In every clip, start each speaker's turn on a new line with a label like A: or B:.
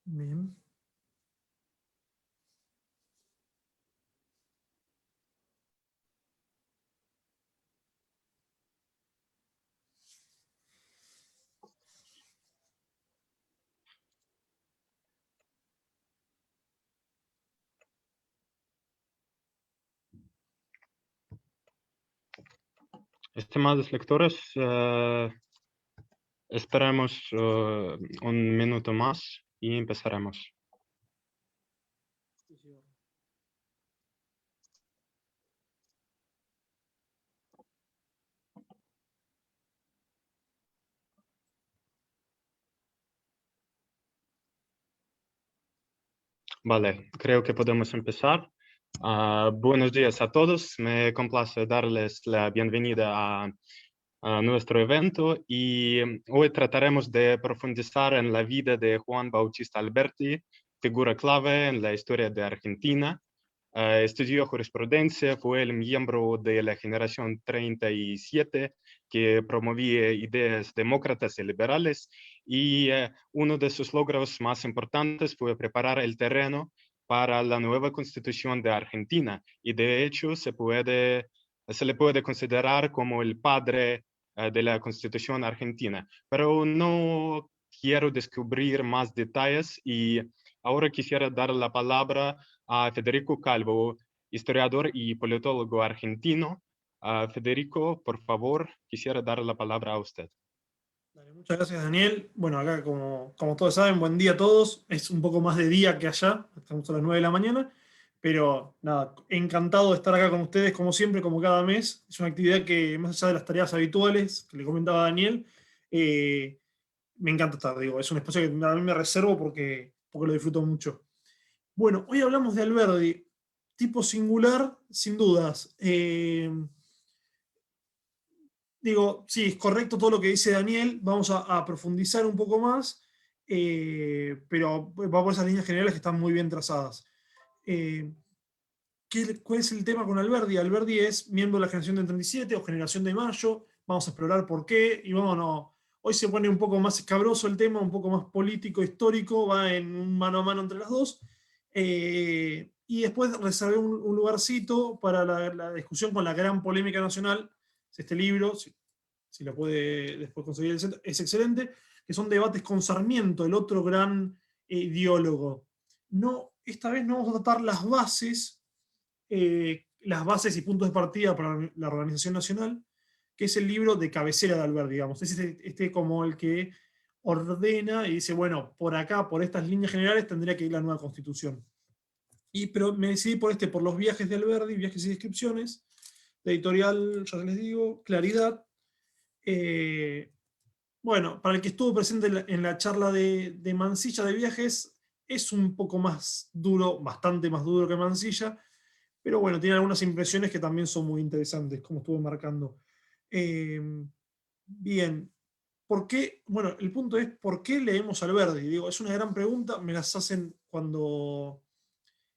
A: Bien.
B: Estimados lectores, esperemos un minuto más y empezaremos. Vale, creo que podemos empezar. Buenos días a todos. Me complace darles la bienvenida a nuestro evento y hoy trataremos de profundizar en la vida de Juan Bautista Alberti, figura clave en la historia de Argentina. Estudió jurisprudencia, fue el miembro de la generación 37 que promovía ideas demócratas y liberales y uno de sus logros más importantes fue preparar el terreno para la nueva constitución de Argentina y de hecho se le puede considerar como el padre de la constitución argentina. Pero no quiero descubrir más detalles y ahora quisiera dar la palabra a Federico Calvo, historiador y politólogo argentino. Federico, por favor, quisiera dar la palabra a usted.
A: Dale, muchas gracias, Daniel. Bueno, acá como todos saben, buen día a todos. Es un poco más de día que allá, estamos a las 9 de la mañana, pero nada, encantado de estar acá con ustedes como siempre, como cada mes. Es una actividad que más allá de las tareas habituales que le comentaba Daniel, eh, me encanta estar, digo, es un espacio que a mí me reservo porque lo disfruto mucho. Bueno, hoy hablamos de Alberdi, tipo singular, sin dudas. Digo, sí, es correcto todo lo que dice Daniel, vamos a profundizar un poco más, pero va por esas líneas generales que están muy bien trazadas. Eh, ¿Cuál es el tema con Alberdi? Alberdi es miembro de la generación del 37 o generación de Mayo, vamos a explorar por qué, y vámonos. Hoy se pone un poco más escabroso el tema, un poco más político, histórico, va en un mano a mano entre las dos. Y después reservé un lugarcito para la discusión con la gran polémica nacional. Este libro, si lo puede después conseguir el centro, es excelente, que son debates con Sarmiento, el otro gran ideólogo. No, esta vez no vamos a tratar las bases y puntos de partida para la organización nacional, que es el libro de cabecera de Alberti, digamos. Es este como el que ordena y dice, bueno, por acá, por estas líneas generales, tendría que ir la nueva constitución. Pero me decidí por los viajes de Alberti, viajes y descripciones, de editorial, ya les digo, Claridad. Bueno, para el que estuvo presente en la charla de Mansilla de viajes, es un poco más duro, bastante más duro que Mansilla, pero bueno, tiene algunas impresiones que también son muy interesantes, como estuve marcando. Eh, bien, ¿por qué? Bueno, el punto es, ¿por qué leemos Alberdi? Digo, es una gran pregunta, me las hacen cuando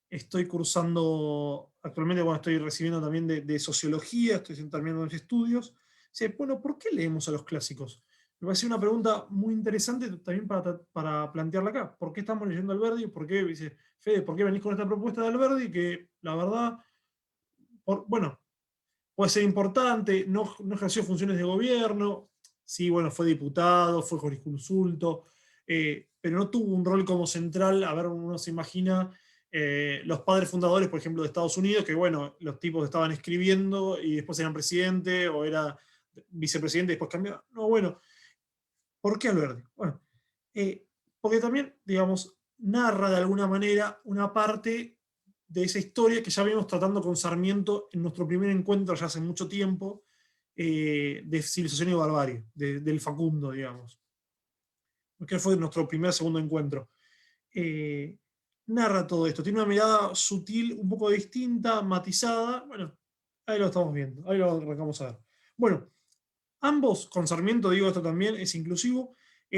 A: estoy cursando, actualmente bueno, estoy recibiendo también de sociología, estoy terminando mis estudios. Dice, bueno, ¿por qué leemos a los clásicos? Me parece una pregunta muy interesante también para plantearla acá. ¿Por qué estamos leyendo Alberdi? ¿Por qué, dice, Fede, por qué venís con esta propuesta de Alberdi? Que la verdad, bueno, puede ser importante, no ejerció funciones de gobierno, sí, bueno, fue diputado, fue jurisconsulto, pero no tuvo un rol como central. A ver, uno se imagina los padres fundadores, por ejemplo, de Estados Unidos, que bueno, los tipos estaban escribiendo y después eran presidente o era vicepresidente y después cambió. No, bueno, ¿por qué Alberti? Bueno, porque también, digamos, narra de alguna manera una parte de esa historia que ya venimos tratando con Sarmiento en nuestro primer encuentro ya hace mucho tiempo, de civilización y barbarie, del Facundo, digamos, que fue nuestro segundo encuentro. Eh, Narra todo esto, tiene una mirada sutil, un poco distinta, matizada. Bueno, ahí lo estamos viendo, ahí lo arrancamos a ver. Bueno, ambos, con Sarmiento digo esto también, es inclusivo,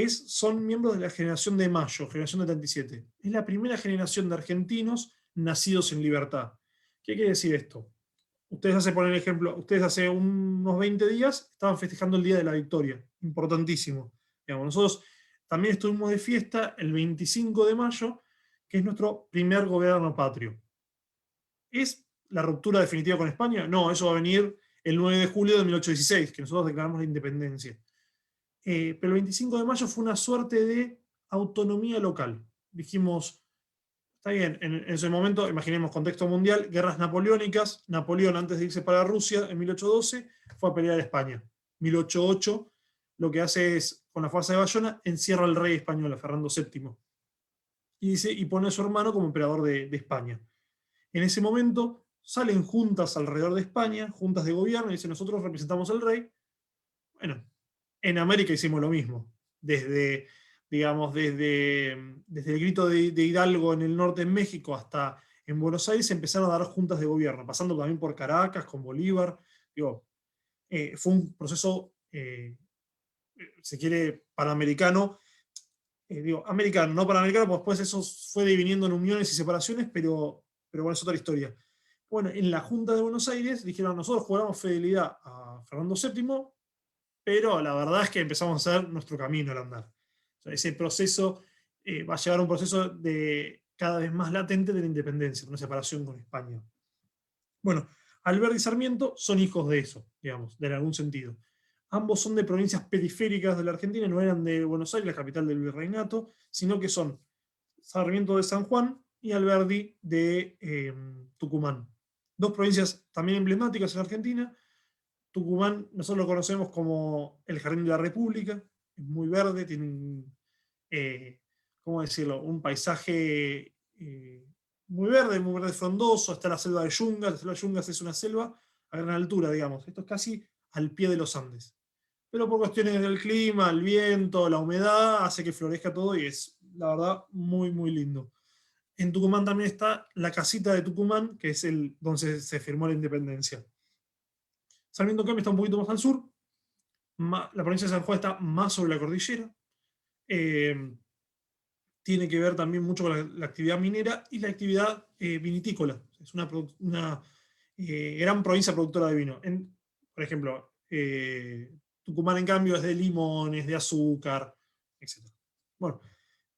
A: son miembros de la generación de Mayo, generación de 37. Es la primera generación de argentinos nacidos en libertad. ¿Qué quiere decir esto? Ustedes hace, por ejemplo, ustedes hace unos 20 días estaban festejando el Día de la Victoria, importantísimo. Digamos, nosotros también estuvimos de fiesta el 25 de mayo, que es nuestro primer gobierno patrio. ¿Es la ruptura definitiva con España? No, eso va a venir el 9 de julio de 1816, que nosotros declaramos la independencia. Pero el 25 de mayo fue una suerte de autonomía local. Dijimos, está bien, en ese momento, imaginemos contexto mundial, guerras napoleónicas. Napoleón, antes de irse para Rusia en 1812, fue a pelear a España. 1808, lo que hace es, con la fuerza de Bayona, encierra al rey español, a Fernando VII, y pone a su hermano como emperador de España. En ese momento salen juntas alrededor de España, juntas de gobierno, y dicen, nosotros representamos al rey. Bueno, en América hicimos lo mismo. Desde, digamos, desde el grito de Hidalgo en el norte en México hasta en Buenos Aires empezaron a dar juntas de gobierno, pasando también por Caracas, con Bolívar. Digo, fue un proceso, se quiere, panamericano, digo, americano, no panamericano, pues después eso fue diviniendo en uniones y separaciones, pero bueno, es otra historia. Bueno, en la Junta de Buenos Aires dijeron, nosotros juramos fidelidad a Fernando VII, pero la verdad es que empezamos a hacer nuestro camino al andar. O sea, ese proceso va a llevar a un proceso de cada vez más latente de la independencia, una separación con España. Bueno, Alberdi y Sarmiento son hijos de eso, digamos, en algún sentido. Ambos son de provincias periféricas de la Argentina, no eran de Buenos Aires, la capital del virreinato, sino que son Sarmiento de San Juan y Alberdi de Tucumán. Dos provincias también emblemáticas en Argentina. Tucumán, nosotros lo conocemos como el Jardín de la República, es muy verde, tiene un, ¿cómo decirlo? Un paisaje muy verde frondoso, está la selva de Yungas. La selva de Yungas es una selva a gran altura, digamos. Esto es casi al pie de los Andes. Pero por cuestiones del clima, el viento, la humedad, hace que florezca todo y es, la verdad, muy, muy lindo. En Tucumán también está la casita de Tucumán, que es el donde se firmó la independencia. Sarmiento, en cambio, está un poquito más al sur. La provincia de San Juan está más sobre la cordillera. Tiene que ver también mucho con la actividad minera y la actividad vinitícola. Es una gran provincia productora de vino. Por ejemplo, Tucumán, en cambio, es de limones, de azúcar, etc. Bueno,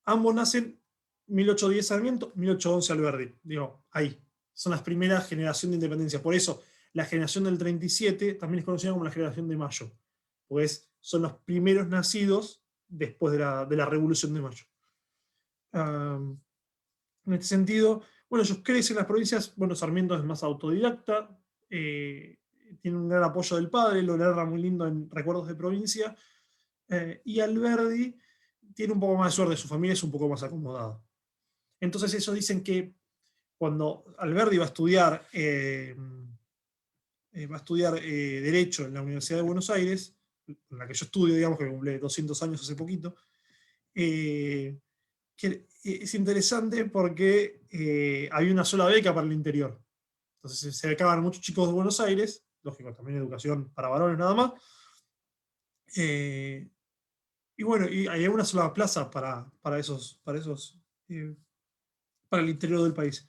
A: ambos nacen 1810 Sarmiento, 1811 Alberdi. Digo, ahí. Son las primeras generaciones de independencia. Por eso, la generación del 37 también es conocida como la generación de Mayo. Pues son los primeros nacidos después de la Revolución de Mayo. En este sentido, bueno, ellos crecen en las provincias. Bueno, Sarmiento es más autodidacta, tiene un gran apoyo del padre, lo narra muy lindo en Recuerdos de Provincia, y Alberdi tiene un poco más de suerte, su familia es un poco más acomodada. Entonces ellos dicen que cuando Alberdi va a estudiar, Derecho en la Universidad de Buenos Aires, en la que yo estudio, digamos, que cumple 200 años hace poquito, que es interesante porque hay una sola beca para el interior. Entonces se becaban muchos chicos de Buenos Aires, lógico, también educación para varones nada más. Y bueno, y hay una sola plaza para el interior del país.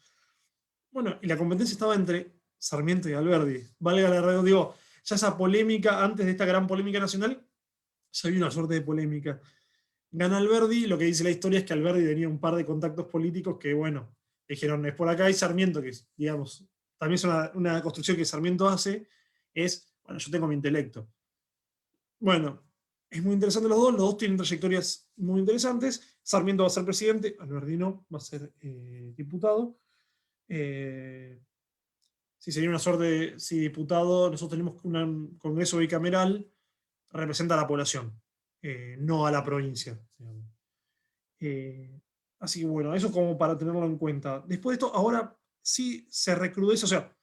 A: Bueno, y la competencia estaba entre Sarmiento y Alberdi. Valga la redundancia, digo, ya esa polémica, antes de esta gran polémica nacional, ya había una suerte de polémica. Gana Alberdi, lo que dice la historia es que Alberdi tenía un par de contactos políticos que, bueno, dijeron, es por acá, y Sarmiento, que digamos, también es una construcción que Sarmiento hace, es, bueno, yo tengo mi intelecto. Bueno, es muy interesante los dos tienen trayectorias muy interesantes. Sarmiento va a ser presidente, Alberdi no, va a ser diputado. Si sería una suerte, si diputado, nosotros tenemos un congreso bicameral, representa a la población, no a la provincia. Así que bueno, eso como para tenerlo en cuenta. Después de esto, ahora sí se recrudece, o sea,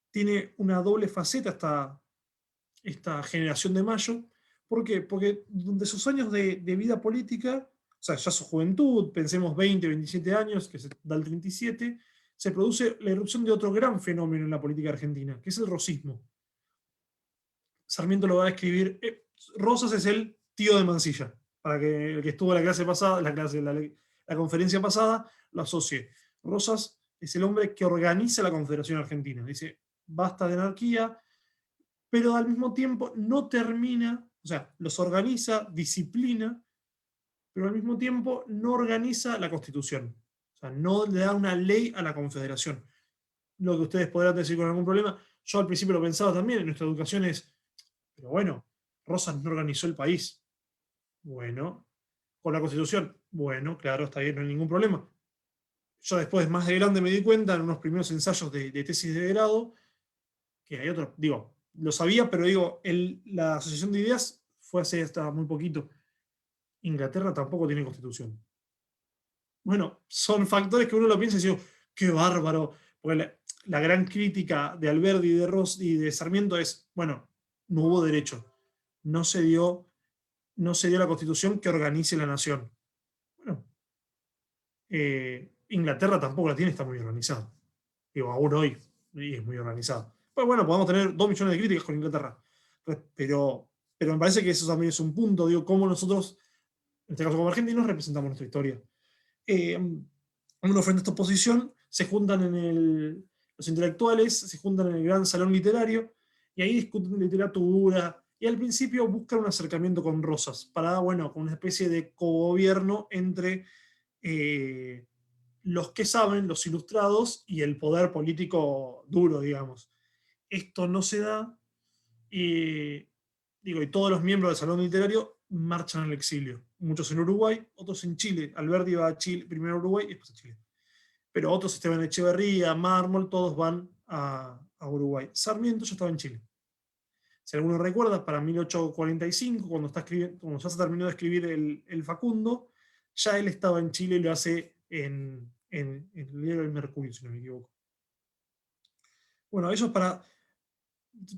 A: tiene una doble faceta esta generación de Mayo. ¿Por qué? Porque durante sus años de vida política, o sea, ya su juventud, pensemos 20, 27 años, que se da el 37, se produce la irrupción de otro gran fenómeno en la política argentina, que es el rosismo. Sarmiento lo va a describir. Rosas es el tío de Mansilla, para que el que estuvo en la clase pasada, la conferencia pasada, lo asocie. Rosas es el hombre que organiza la Confederación Argentina. Dice, basta de anarquía, pero al mismo tiempo no termina, o sea, los organiza, disciplina, pero al mismo tiempo no organiza la Constitución. O sea, no le da una ley a la Confederación. Lo que ustedes podrán decir con algún problema, yo al principio lo pensaba también, en nuestra educación es, pero bueno, Rosas no organizó el país. Bueno, con la Constitución, bueno, claro, está bien, no hay ningún problema. Yo después, más de grande, me di cuenta en unos primeros ensayos de tesis de grado, que hay otro, digo, lo sabía, pero digo, la asociación de ideas fue hace hasta muy poquito. Inglaterra tampoco tiene constitución. Bueno, son factores que uno lo piensa y dice, qué bárbaro. Porque la gran crítica de Alberdi y de Ross y de Sarmiento es, bueno, no hubo derecho. No se dio, no se dio la constitución que organice la nación. Bueno, Inglaterra tampoco la tiene, está muy organizada. Digo, aún hoy, y es muy organizada. Pues bueno, podemos tener 2 millones de críticas con Inglaterra. Pero, pero me parece que eso también es un punto, digo, cómo nosotros, en este caso como argentinos, representamos nuestra historia. Uno frente a esta oposición, se juntan los intelectuales, se juntan en el gran salón literario, y ahí discuten literatura, y al principio buscan un acercamiento con Rosas, para, bueno, con una especie de cogobierno entre los que saben, los ilustrados, y el poder político duro, digamos. Esto no se da, y, digo, y todos los miembros del salón literario marchan al exilio. Muchos en Uruguay, otros en Chile. Alberti va a Chile, primero a Uruguay y después a Chile. Pero otros, Esteban Echeverría, Mármol, todos van a Uruguay. Sarmiento ya estaba en Chile. Si alguno recuerda, para 1845, cuando ya se terminó de escribir el Facundo, ya él estaba en Chile y lo hace en el diario El Mercurio, si no me equivoco. Bueno, eso es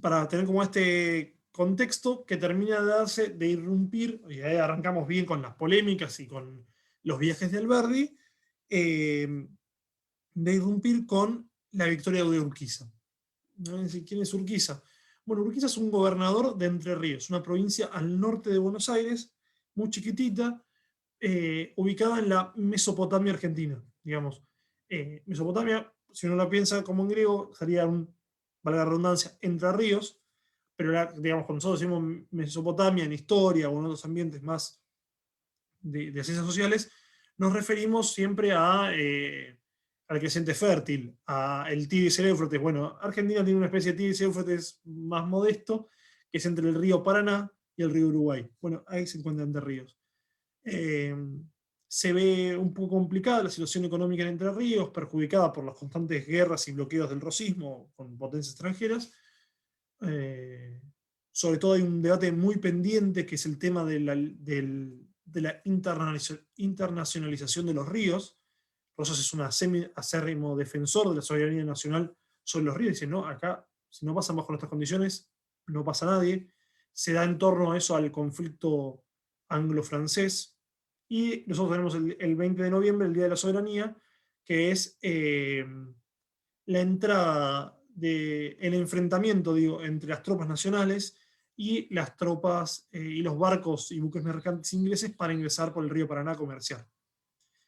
A: para tener como este contexto que termina de darse, de irrumpir, y ahí arrancamos bien con las polémicas y con los viajes de Alberdi, de irrumpir con la victoria de Urquiza. ¿No? ¿Quién es Urquiza? Bueno, Urquiza es un gobernador de Entre Ríos, una provincia al norte de Buenos Aires, muy chiquitita, ubicada en la Mesopotamia argentina, digamos. Mesopotamia, si uno la piensa como en griego, sería valga la redundancia, Entre Ríos, pero digamos, cuando nosotros decimos Mesopotamia en historia o en otros ambientes más de ciencias sociales, nos referimos siempre al creciente fértil, al Tigris y el Éufrates. Bueno, Argentina tiene una especie de Tigris y Éufrates más modesto, que es entre el río Paraná y el río Uruguay. Bueno, ahí se encuentran Entre Ríos. Se ve un poco complicada la situación económica en Entre Ríos, perjudicada por las constantes guerras y bloqueos del rosismo con potencias extranjeras. Sobre todo hay un debate muy pendiente que es el tema de la internacionalización de los ríos. Rosas es un acérrimo defensor de la soberanía nacional sobre los ríos. Dice, no, acá, si no pasan bajo nuestras condiciones, no pasa nadie. Se da en torno a eso al conflicto anglo-francés. Y nosotros tenemos el 20 de noviembre, el Día de la Soberanía, que es la entrada el enfrentamiento, digo, entre las tropas nacionales y las tropas y los barcos y buques mercantes ingleses para ingresar por el río Paraná a comerciar.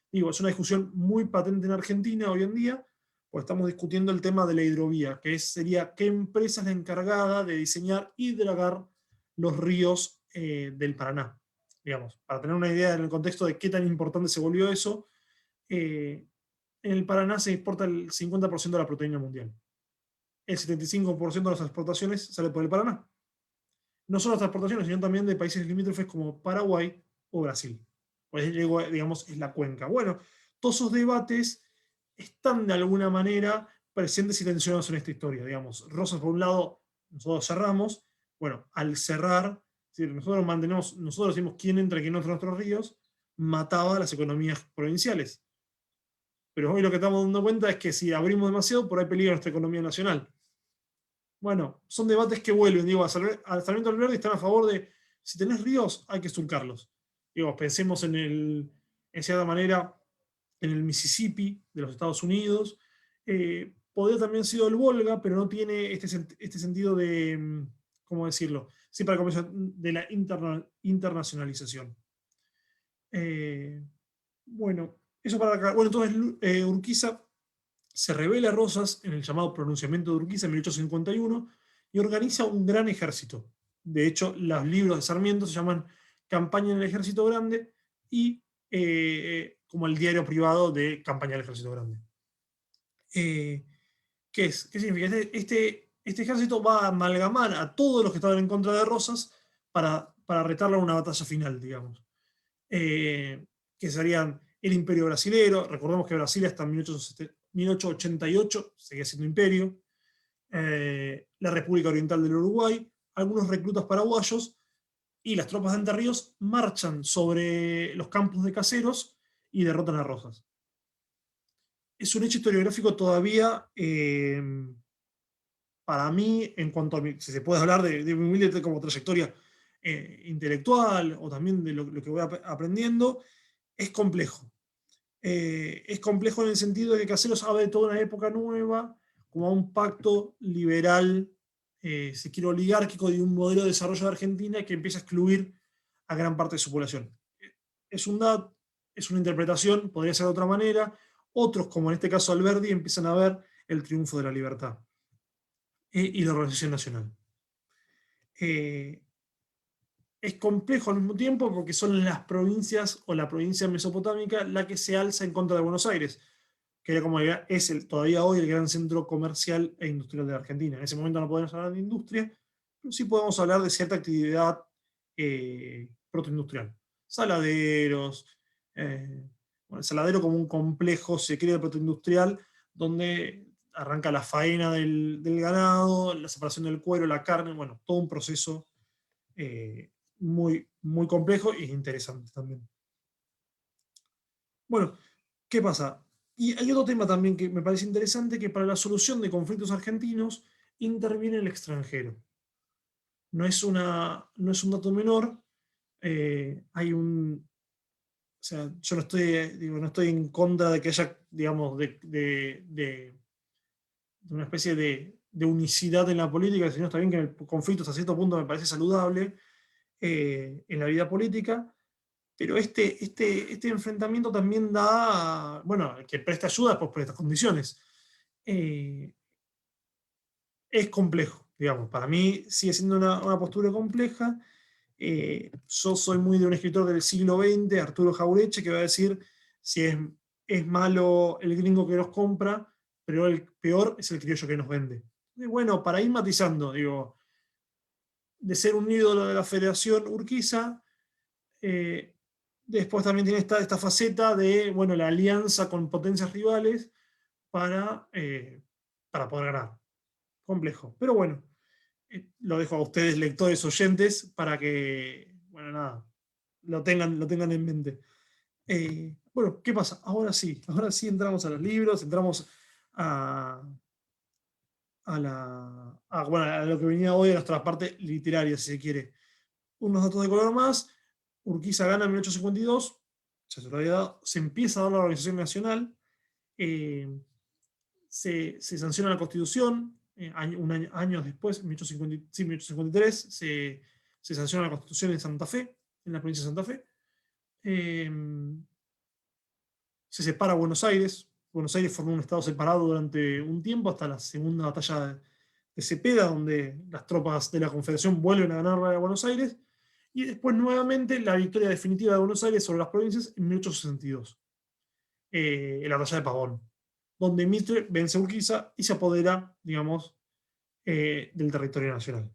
A: Digo, es una discusión muy patente en Argentina hoy en día, pues estamos discutiendo el tema de la hidrovía, que sería qué empresa es la encargada de diseñar y dragar los ríos del Paraná. Digamos, para tener una idea en el contexto de qué tan importante se volvió eso, en el Paraná se exporta el 50% de la proteína mundial. El 75% de las exportaciones sale por el Paraná. No solo las exportaciones, sino también de países limítrofes como Paraguay o Brasil. Pues digamos, es la cuenca. Bueno, todos esos debates están de alguna manera presentes y tensionados en esta historia. Digamos, Rosas, por un lado, nosotros cerramos. Bueno, al cerrar, nosotros decimos quién entra y quién no entra en nuestros ríos, mataba las economías provinciales. Pero hoy lo que estamos dando cuenta es que si abrimos demasiado, por ahí peligra nuestra economía nacional. Bueno, son debates que vuelven. Digo, al Sarmiento Alberdi están a favor de, si tenés ríos, hay que surcarlos. Digo, pensemos en cierta manera, en el Mississippi de los Estados Unidos. Podría también ser el Volga, pero no tiene este sentido de, ¿cómo decirlo? Sí, para comenzar, de la internacionalización. Bueno, eso para acá. Bueno, entonces Urquiza se revela Rosas en el llamado pronunciamiento de Urquiza en 1851 y organiza un gran ejército. De hecho, los libros de Sarmiento se llaman Campaña en el Ejército Grande y como el diario privado de campaña del Ejército Grande. ¿Qué es? ¿Qué significa? Este ejército va a amalgamar a todos los que estaban en contra de Rosas para retarlo a una batalla final, digamos. Que serían el Imperio Brasilero. Recordemos que Brasil hasta 1888 seguía siendo imperio. La República Oriental del Uruguay, algunos reclutas paraguayos, y las tropas de Entre Ríos marchan sobre los campos de Caseros y derrotan a Rosas. Es un hecho historiográfico todavía, para mí, en cuanto a si se puede hablar de mi humilde como trayectoria intelectual o también de lo que voy aprendiendo, es complejo. Es complejo en el sentido de que Caseros habla de toda una época nueva, como a un pacto liberal, si quiere, oligárquico, de un modelo de desarrollo de Argentina que empieza a excluir a gran parte de su población. Es es una interpretación, podría ser de otra manera. Otros, como en este caso Alberdi, empiezan a ver el triunfo de la libertad y la organización nacional. Es complejo al mismo tiempo porque son las provincias o la provincia mesopotámica la que se alza en contra de Buenos Aires, que era como es todavía hoy el gran centro comercial e industrial de la Argentina. En ese momento no podemos hablar de industria, pero sí podemos hablar de cierta actividad protoindustrial. Saladeros, bueno, el saladero como un complejo, se crea, protoindustrial, donde arranca la faena del ganado, la separación del cuero, la carne, bueno, todo un proceso muy, muy complejo e interesante también. Bueno, ¿qué pasa? Y hay otro tema también que me parece interesante, que para la solución de conflictos argentinos interviene el extranjero. No es un dato menor. Hay un... O sea, yo no estoy, digo, no estoy en contra de que haya, digamos, de una especie de unicidad en la política, sino está bien que el conflicto hasta cierto punto me parece saludable en la vida política, pero este enfrentamiento también da, bueno, que presta ayuda pues, por estas condiciones. Es complejo, digamos, para mí sigue siendo una postura compleja. Yo soy muy de un escritor del siglo XX, Arturo Jaureche, que va a decir si es malo el gringo que nos compra, pero el peor es el criollo que nos vende. Y bueno, para ir matizando, digo, de ser un ídolo de la Federación Urquiza, después también tiene esta faceta de, bueno, la alianza con potencias rivales para poder ganar. Complejo. Pero bueno, lo dejo a ustedes, lectores, oyentes, para que, bueno, nada, lo tengan en mente. Bueno, ¿qué pasa? Ahora sí entramos a los libros, entramos a, bueno, a lo que venía hoy, a nuestra parte literaria, si se quiere. Unos datos de color más. Urquiza gana en 1852, se empieza a dar la organización nacional, se sanciona la Constitución, años después, en 1853, se sanciona la Constitución en Santa Fe, en la provincia de Santa Fe. Se separa Buenos Aires. Buenos Aires formó un estado separado durante un tiempo, hasta la segunda batalla de Cepeda, donde las tropas de la Confederación vuelven a ganar a Buenos Aires. Y después nuevamente la victoria definitiva de Buenos Aires sobre las provincias en 1862, en la batalla de Pavón, donde Mitre vence a Urquiza y se apodera, digamos, del territorio nacional.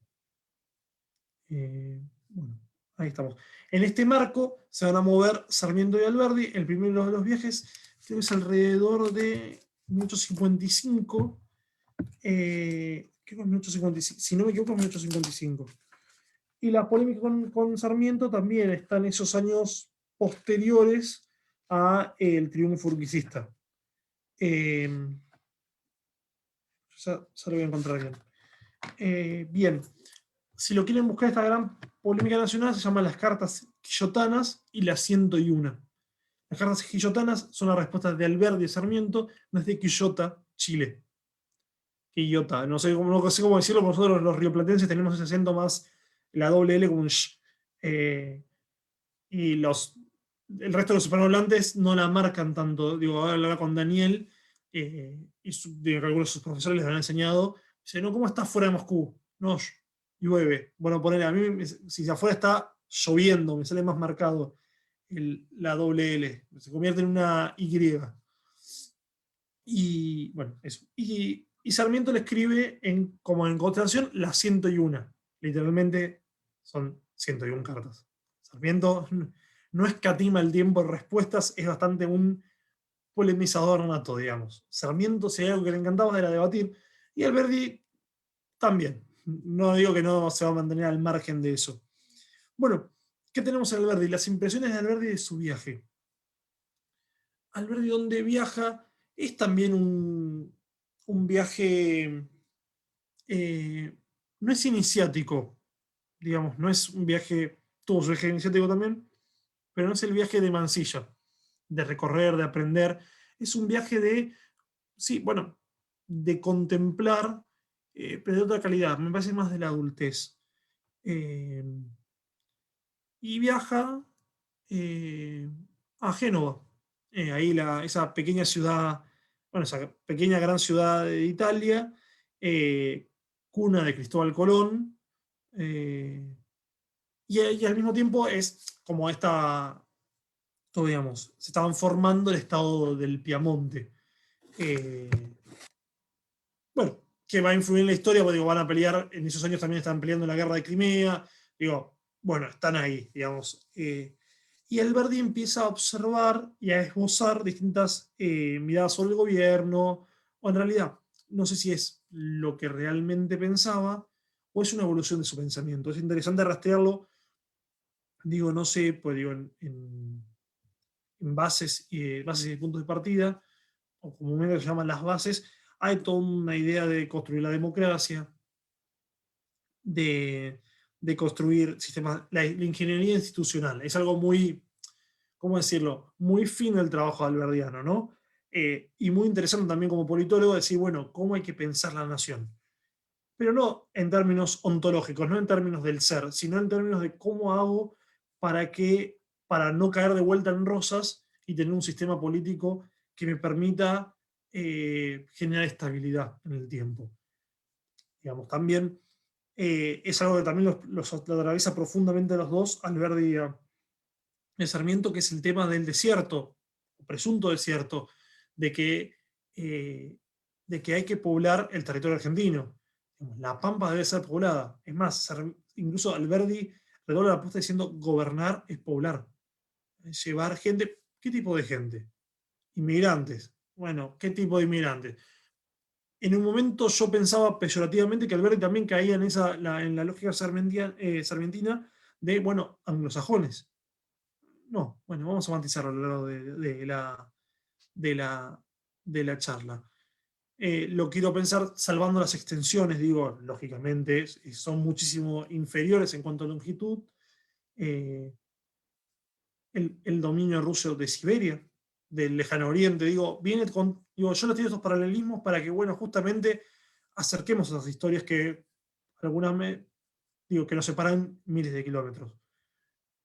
A: Bueno, ahí estamos. En este marco se van a mover Sarmiento y Alberdi. El primero de los viajes creo que es alrededor de 1855. Creo que es 1855, si no me equivoco, es 1855. Y la polémica con Sarmiento también está en esos años posteriores a el triunfo urquicista. Ya lo voy a encontrar bien. Bien, si lo quieren buscar, esta gran polémica nacional se llama las cartas quillotanas y las 101. Las cartas quillotanas son las respuestas de Alberdi y Sarmiento desde Quillota, Chile. Quillota, no sé cómo decirlo, porque nosotros los rioplatenses tenemos ese acento más, la doble L como un sh. Y el resto de los hispanohablantes no la marcan tanto. Digo, ahora hablar con Daniel, y algunos de sus profesores les han enseñado. Dice, no, ¿cómo está fuera de Moscú? No, llueve. Bueno, poner a mí, si afuera está lloviendo, me sale más marcado la doble L, se convierte en una Y. Y bueno, eso. Y Sarmiento le escribe como en constelación las 101. Literalmente son 101 cartas. Sarmiento no escatima el tiempo de respuestas, es bastante un polemizador nato, digamos. Sarmiento, si hay algo que le encantaba, era debatir, y Alberdi también. No digo que no se va a mantener al margen de eso. Bueno, ¿qué tenemos en Alberdi? Las impresiones de Alberdi de su viaje. Alberdi, donde viaja, es también un viaje, no es iniciático, digamos, no es un viaje, tuvo su viaje iniciático también, pero no es el viaje de Mansilla, de recorrer, de aprender. Es un viaje de, sí, bueno, de contemplar, pero de otra calidad, me parece más de la adultez. Eh, y viaja eh, a Génova, ahí esa pequeña ciudad, bueno, esa pequeña gran ciudad de Italia, eh, cuna de Cristóbal Colón, eh, y al mismo tiempo es como todo, digamos, se estaban formando el estado del Piamonte. Eh, bueno, que va a influir en la historia, porque digo, van a pelear, en esos años también estaban peleando en la guerra de Crimea, digo, bueno, están ahí, digamos. Y Alberdi empieza a observar y a esbozar distintas miradas sobre el gobierno, o en realidad, no sé si es lo que realmente pensaba o es una evolución de su pensamiento. Es interesante rastrearlo, digo, no sé, pues digo, en bases y puntos de partida, o comúnmente se llaman las bases, hay toda una idea de construir la democracia, de, de construir sistemas, la ingeniería institucional. Es algo muy, ¿cómo decirlo? Muy fino el trabajo de alberdiano, ¿no? Y muy interesante también como politólogo decir, bueno, ¿cómo hay que pensar la nación? Pero no en términos ontológicos, no en términos del ser, sino en términos de cómo hago para para no caer de vuelta en rosas y tener un sistema político que me permita generar estabilidad en el tiempo. Digamos, también es algo que también los atraviesa profundamente a los dos, Alberdi y a Sarmiento, que es el tema del desierto, o presunto desierto, de que, eh, de que hay que poblar el territorio argentino. La Pampa debe ser poblada. Es más, incluso Alberdi redobla la apuesta diciendo gobernar es poblar. Es llevar gente. ¿Qué tipo de gente? Inmigrantes. Bueno, ¿qué tipo de inmigrantes? En un momento yo pensaba peyorativamente que Alberti también caía en la lógica sarmentina de, bueno, anglosajones. No, bueno, vamos a matizarlo a lo largo de la, de la charla. Lo quiero pensar salvando las extensiones, digo, lógicamente, son muchísimo inferiores en cuanto a longitud. Eh, el dominio ruso de Siberia, del lejano oriente, digo, digo, yo les tiro estos paralelismos para que, bueno, justamente acerquemos esas historias que digo, que nos separan miles de kilómetros.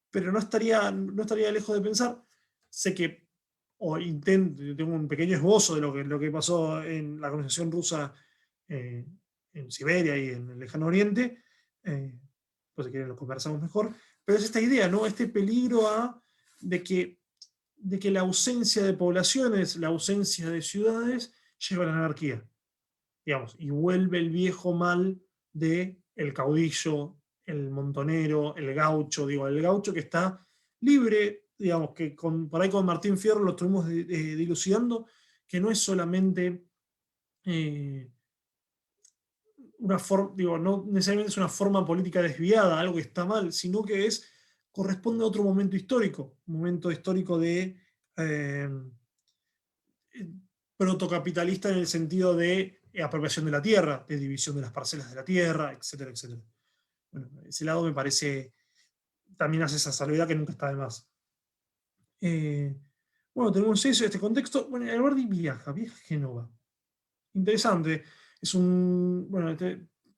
A: Pero no estaría lejos de pensar, sé que, o intento, yo tengo un pequeño esbozo de lo que pasó en la colonización rusa eh, en Siberia y en el lejano oriente, eh, pues si quieren lo conversamos mejor, pero es esta idea, ¿no? Este peligro de que la ausencia de poblaciones, la ausencia de ciudades, lleva a la anarquía, digamos, y vuelve el viejo mal de el caudillo, el montonero, el gaucho, digo, el gaucho que está libre, digamos, que por ahí con Martín Fierro lo estuvimos dilucidando, que no es solamente eh, una forma, digo, no necesariamente es una forma política desviada, algo que está mal, sino que corresponde a otro momento histórico, un momento histórico de eh, protocapitalista en el sentido de apropiación de la tierra, de división de las parcelas de la tierra, etcétera, etcétera. Bueno, ese lado me parece, también hace esa salvedad que nunca está de más. Eh, bueno, tenemos eso, este contexto. Bueno, Alberti viaja a Génova. Interesante. Bueno,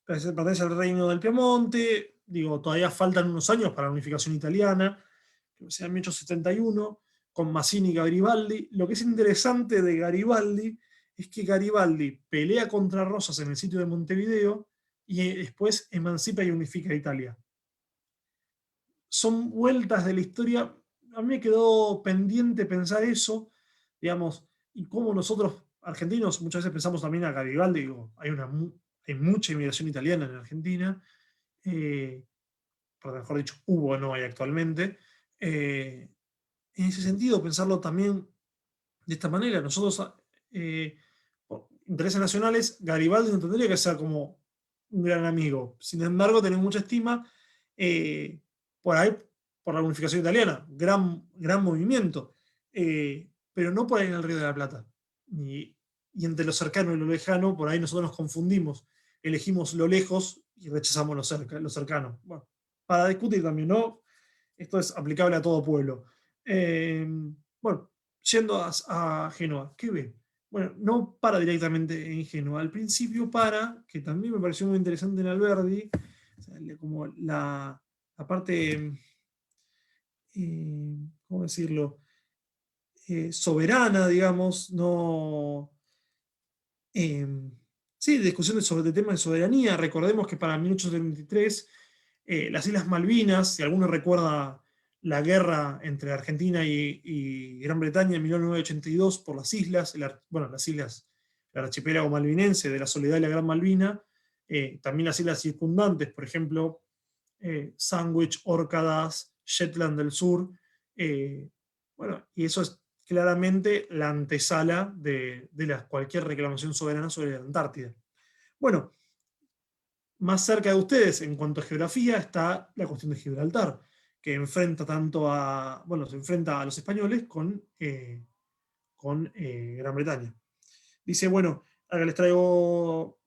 A: pertenece al reino del Piemonte. Digo, todavía faltan unos años para la unificación italiana, que sea en 1871, con Mazzini y Garibaldi. Lo que es interesante de Garibaldi es que Garibaldi pelea contra Rosas en el sitio de Montevideo y después emancipa y unifica a Italia. Son vueltas de la historia, a mí me quedó pendiente pensar eso, digamos, y cómo nosotros, argentinos, muchas veces pensamos también a Garibaldi, digo, hay mucha inmigración italiana en Argentina, eh, por mejor dicho, hubo, no hay actualmente. Eh, en ese sentido, pensarlo también de esta manera, nosotros, por intereses nacionales, Garibaldi no tendría que ser como un gran amigo. Sin embargo, tenemos mucha estima eh, por ahí, por la unificación italiana, gran movimiento, pero no por ahí en el Río de la Plata. Y entre lo cercano y lo lejano, por ahí nosotros nos confundimos, elegimos lo lejos y rechazamos lo cercano. Bueno, para discutir también, ¿no? Esto es aplicable a todo pueblo. Eh, bueno, yendo a Génova, ¿qué ve? Bueno, no para directamente en Génova. Al principio para, que también me pareció muy interesante en Alberdi, o sea, como la parte, ¿cómo decirlo? Soberana, digamos, no... eh, sí, discusiones sobre el tema de soberanía. Recordemos que para 1823 las Islas Malvinas, si alguno recuerda la guerra entre Argentina y Gran Bretaña en 1982 por las islas, bueno, las islas, el archipiélago malvinense de la Soledad y la Gran Malvina, también las islas circundantes, por ejemplo, Sandwich, Orcadas, Shetland del Sur, eh, bueno, y eso es claramente la antesala de cualquier reclamación soberana sobre la Antártida. Bueno, más cerca de ustedes en cuanto a geografía está la cuestión de Gibraltar, que enfrenta tanto a, bueno, se enfrenta a los españoles con Gran Bretaña. Dice, bueno, acá les traigo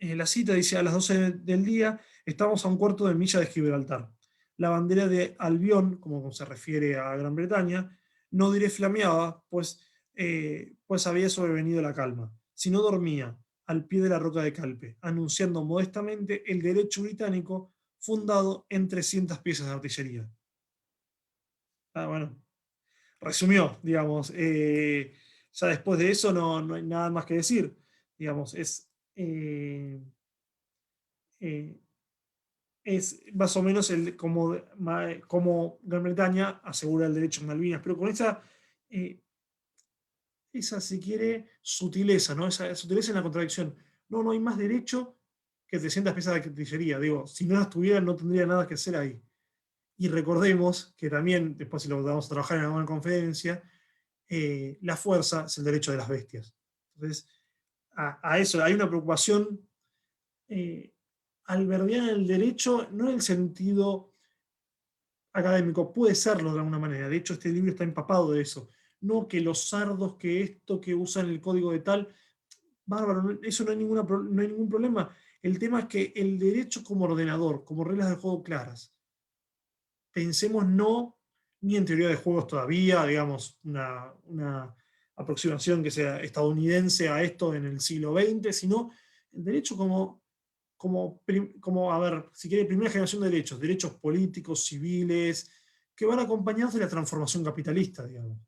A: la cita, dice, a las 12 del día estamos a un cuarto de milla de Gibraltar. La bandera de Albión, como se refiere a Gran Bretaña, no diré flameaba, pues había sobrevenido la calma, sino dormía al pie de la roca de Calpe, anunciando modestamente el derecho británico fundado en 300 piezas de artillería. Ah, bueno, resumió, digamos. Ya después de eso no hay nada más que decir. Digamos, eh, es más o menos como Gran Bretaña asegura el derecho a Malvinas, pero con eh, esa, si quiere, sutileza, ¿no? Esa sutileza en la contradicción. No hay más derecho que 300 piezas de artillería. Digo, si no las tuvieran, no tendría nada que hacer ahí. Y recordemos que también, después si lo vamos a trabajar en alguna conferencia, la fuerza es el derecho de las bestias. Entonces, a eso hay una preocupación eh, alberdiana en el derecho, no en el sentido académico, puede serlo de alguna manera. De hecho, este libro está empapado de eso. No que los sardos, que esto, que usan el código de tal, bárbaro, eso no hay ningún problema. El tema es que el derecho como ordenador, como reglas de juego claras, pensemos no ni en teoría de juegos todavía, digamos, una aproximación que sea estadounidense a esto en el siglo XX, sino el derecho como, a ver, si quiere, primera generación de derechos políticos, civiles, que van acompañados de la transformación capitalista, digamos.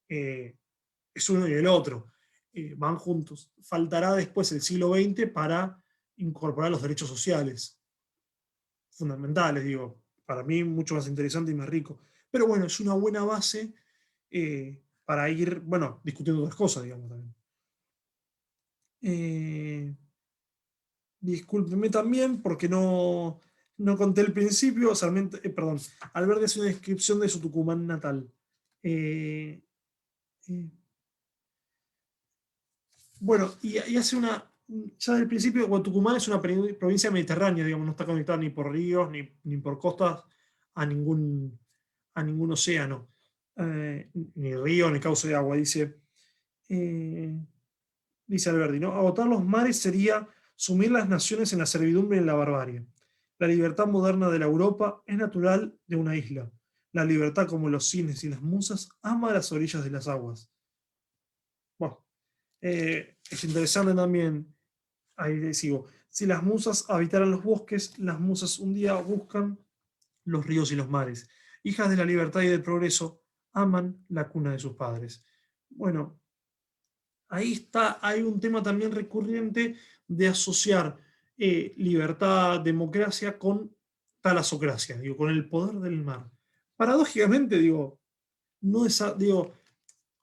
A: Eh, es uno y el otro, van juntos. Faltará después el siglo XX para incorporar los derechos sociales, fundamentales, digo, para mí mucho más interesante y más rico. Pero bueno, es una buena base para ir, bueno, discutiendo otras cosas, digamos, también. Eh, Discúlpeme también porque no conté el principio, perdón, Alberti hace una descripción de su Tucumán natal. Eh, eh, bueno, y hace ya desde el principio, bueno, Tucumán es una provincia mediterránea, digamos, no está conectada ni por ríos ni por costas a ningún océano, ni río, ni cauce de agua, eh, dice Alberti, ¿no? Agotar los mares sería sumir las naciones en la servidumbre y en la barbarie. La libertad moderna de la Europa es natural de una isla. La libertad, como los cines y las musas, ama las orillas de las aguas. Bueno, es interesante también, ahí les sigo, si las musas habitaran los bosques, las musas un día buscan los ríos y los mares. Hijas de la libertad y del progreso, aman la cuna de sus padres. Bueno, ahí está, hay un tema también recurrente de asociar libertad, democracia con talasocracia, digo, con el poder del mar. paradójicamente, digo, no es, digo,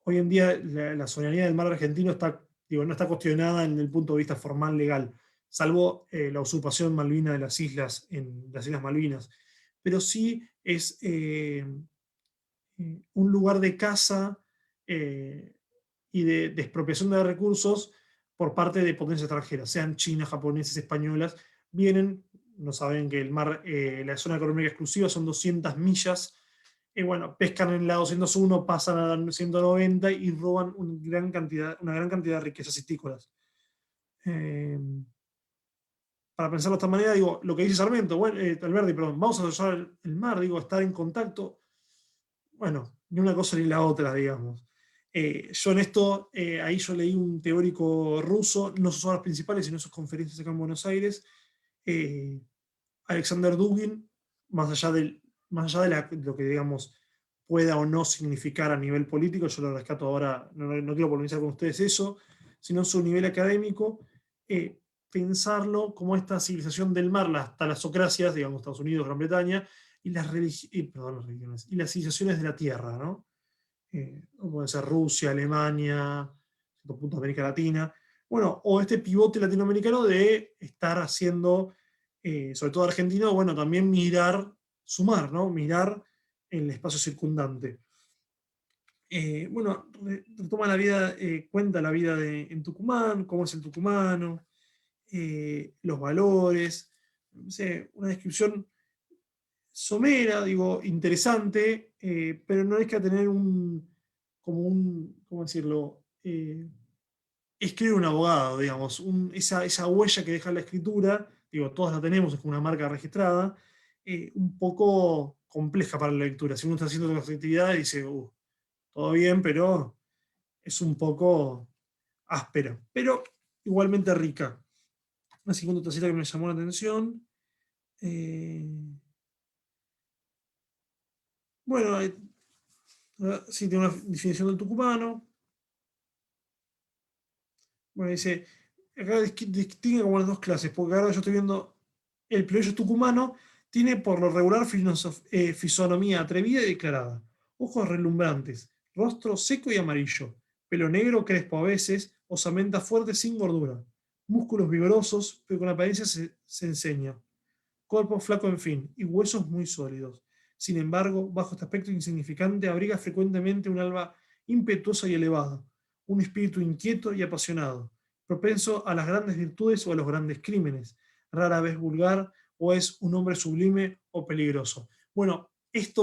A: hoy en día la soberanía del mar argentino está, digo, no está cuestionada en el punto de vista formal legal, salvo la usurpación malvina de las islas, en las Islas Malvinas. Pero sí es un lugar de caza eh, y de expropiación de recursos por parte de potencias extranjeras, sean chinas, japonesas, españolas, vienen, no saben que el mar, la zona económica exclusiva son 200 millas, bueno, pescan en la 201, pasan a la 190 y roban una gran cantidad de riquezas citícolas. Eh, para pensarlo de esta manera, digo, lo que dice Sarmiento, bueno, Alberti, perdón, vamos a usar el mar, digo, estar en contacto, bueno, ni una cosa ni la otra, digamos. Yo en esto, ahí yo leí un teórico ruso, no sus obras principales, sino sus conferencias acá en Buenos Aires, eh, Alexander Dugin, más allá de lo que, digamos, pueda o no significar a nivel político, yo lo rescato ahora, no quiero polemizar con ustedes eso, sino su nivel académico, eh, pensarlo como esta civilización del mar, hasta las ocracias, digamos, Estados Unidos, Gran Bretaña, y perdón, las religiones, y las civilizaciones de la Tierra, ¿no? Puede ser Rusia, Alemania, cierto punto América Latina, bueno, o este pivote latinoamericano de estar haciendo, sobre todo argentino, bueno, también mirar, sumar, ¿no? Mirar el espacio circundante. Bueno, retoma la vida, cuenta la vida en Tucumán, cómo es el tucumano, los valores, no sé, una descripción somera, digo, interesante, pero no deja de tener ¿cómo decirlo? Escribe un abogado, digamos, esa huella que deja la escritura, digo, todas la tenemos, es como una marca registrada, un poco compleja para la lectura. Si uno está haciendo otras actividades, dice, todo bien, pero es un poco áspera, pero igualmente rica. Una segunda tacita que me llamó la atención. Eh, bueno, sí, tiene una definición del tucumano. Bueno, dice, acá distingue como las dos clases, porque ahora yo estoy viendo, el plebeyo tucumano tiene por lo regular fisonomía atrevida y declarada, ojos relumbrantes, rostro seco y amarillo, pelo negro crespo a veces, osamenta fuerte sin gordura, músculos vigorosos, pero con apariencia se enseña, cuerpo flaco en fin, y huesos muy sólidos. Sin embargo, bajo este aspecto insignificante, abriga frecuentemente un alma impetuosa y elevada, un espíritu inquieto y apasionado, propenso a las grandes virtudes o a los grandes crímenes, rara vez vulgar o es un hombre sublime o peligroso. Bueno, esta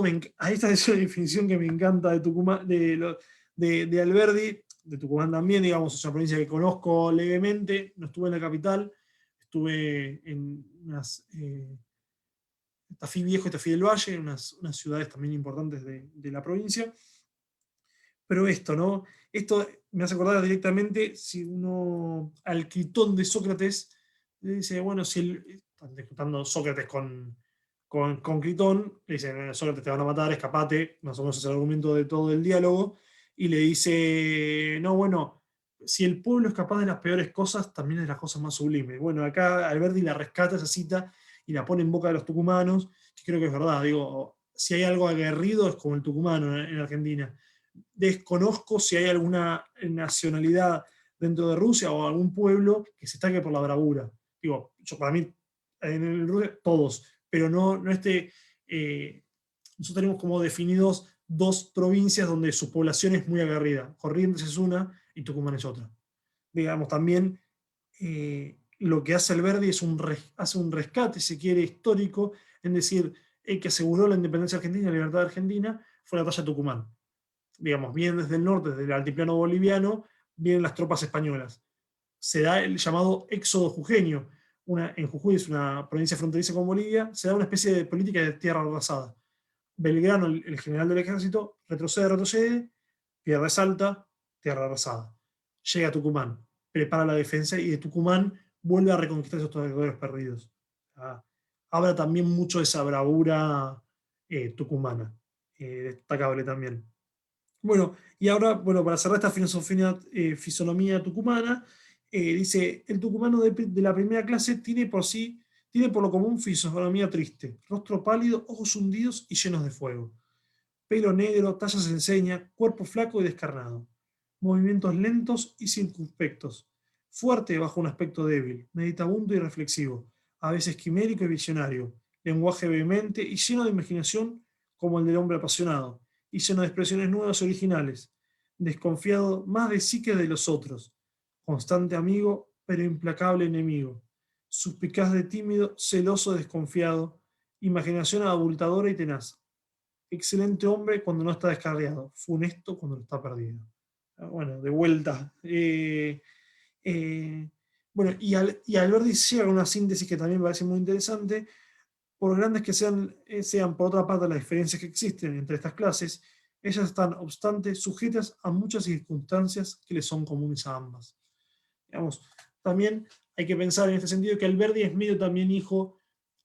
A: es una definición que me encanta de Tucumán, de Alberdi, de Tucumán también, digamos, es una provincia que conozco levemente, no estuve en la capital, estuve en Tafí Viejo y Tafí del Valle, unas ciudades también importantes de la provincia. Pero esto, ¿no? Esto me hace acordar directamente si uno al Critón de Sócrates le dice, bueno, si están disputando Sócrates con Critón, le dice, Sócrates te van a matar, escapate, más o menos es el argumento de todo el diálogo, y le dice, no, bueno, si el pueblo es capaz de las peores cosas, también es de las cosas más sublimes. Bueno, acá Alberti la rescata esa cita y la pone en boca de los tucumanos, que creo que es verdad, digo, si hay algo aguerrido es como el tucumano en Argentina. Desconozco si hay alguna nacionalidad dentro de Rusia o algún pueblo que se destaque por la bravura. Digo, para mí, en el Rusia, todos, pero no nosotros tenemos como definidos dos provincias donde su población es muy aguerrida. Corrientes es una y Tucumán es otra. Digamos, también lo que hace Alberdi hace un rescate, si quiere, histórico, en decir, el que aseguró la independencia argentina, la libertad argentina, fue la batalla de Tucumán. Digamos, vienen desde el norte, desde el altiplano boliviano, vienen las tropas españolas. Se da el llamado éxodo jujeño. En Jujuy es una provincia fronteriza con Bolivia, se da una especie de política de tierra arrasada. Belgrano, el general del ejército, retrocede, pierde Salta, tierra arrasada. Llega a Tucumán, prepara la defensa y de Tucumán vuelve a reconquistar esos territorios perdidos. Habla también mucho de esa bravura tucumana, destacable también. Bueno, y ahora, bueno, para cerrar esta fisonomía tucumana, dice, el tucumano de la primera clase tiene por lo común fisonomía triste, rostro pálido, ojos hundidos y llenos de fuego. Pelo negro, talla se enseña, cuerpo flaco y descarnado. Movimientos lentos y circunspectos. Fuerte bajo un aspecto débil, meditabundo y reflexivo, a veces quimérico y visionario. Lenguaje vehemente y lleno de imaginación como el del hombre apasionado, y lleno de expresiones nuevas y originales. Desconfiado más de sí que de los otros. Constante amigo, pero implacable enemigo. Suspicaz de tímido, celoso de desconfiado. Imaginación abultadora y tenaz. Excelente hombre cuando no está descarriado, funesto cuando no está perdido. Bueno, de vuelta. Bueno, y Alberti llega a una síntesis que también me parece muy interesante. Por grandes que sean por otra parte las diferencias que existen entre estas clases, ellas están, no obstante, sujetas a muchas circunstancias que les son comunes a ambas. Digamos, también hay que pensar en este sentido que Alberti es medio también hijo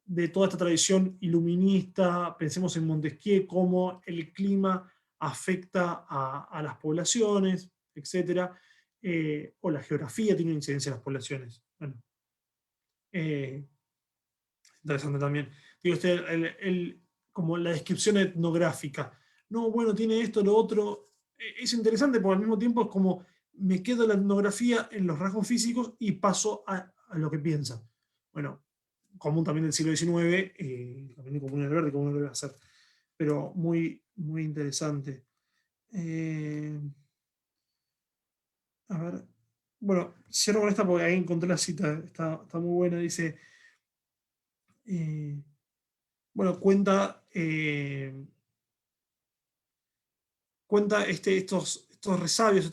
A: de toda esta tradición iluminista. Pensemos en Montesquieu, cómo el clima afecta a las poblaciones, etc. O la geografía tiene una incidencia en las poblaciones. Bueno, eh, interesante también. Digo, como la descripción etnográfica. No, bueno, tiene esto, lo otro. Es interesante porque al mismo tiempo es como me quedo en la etnografía en los rasgos físicos y paso a lo que piensa. Bueno, común también del siglo XIX, también común en el verde, como uno lo debe hacer, pero muy, muy interesante. A ver, bueno, cierro con esta porque ahí encontré la cita, está muy buena, dice, eh, bueno, cuenta estos resabios,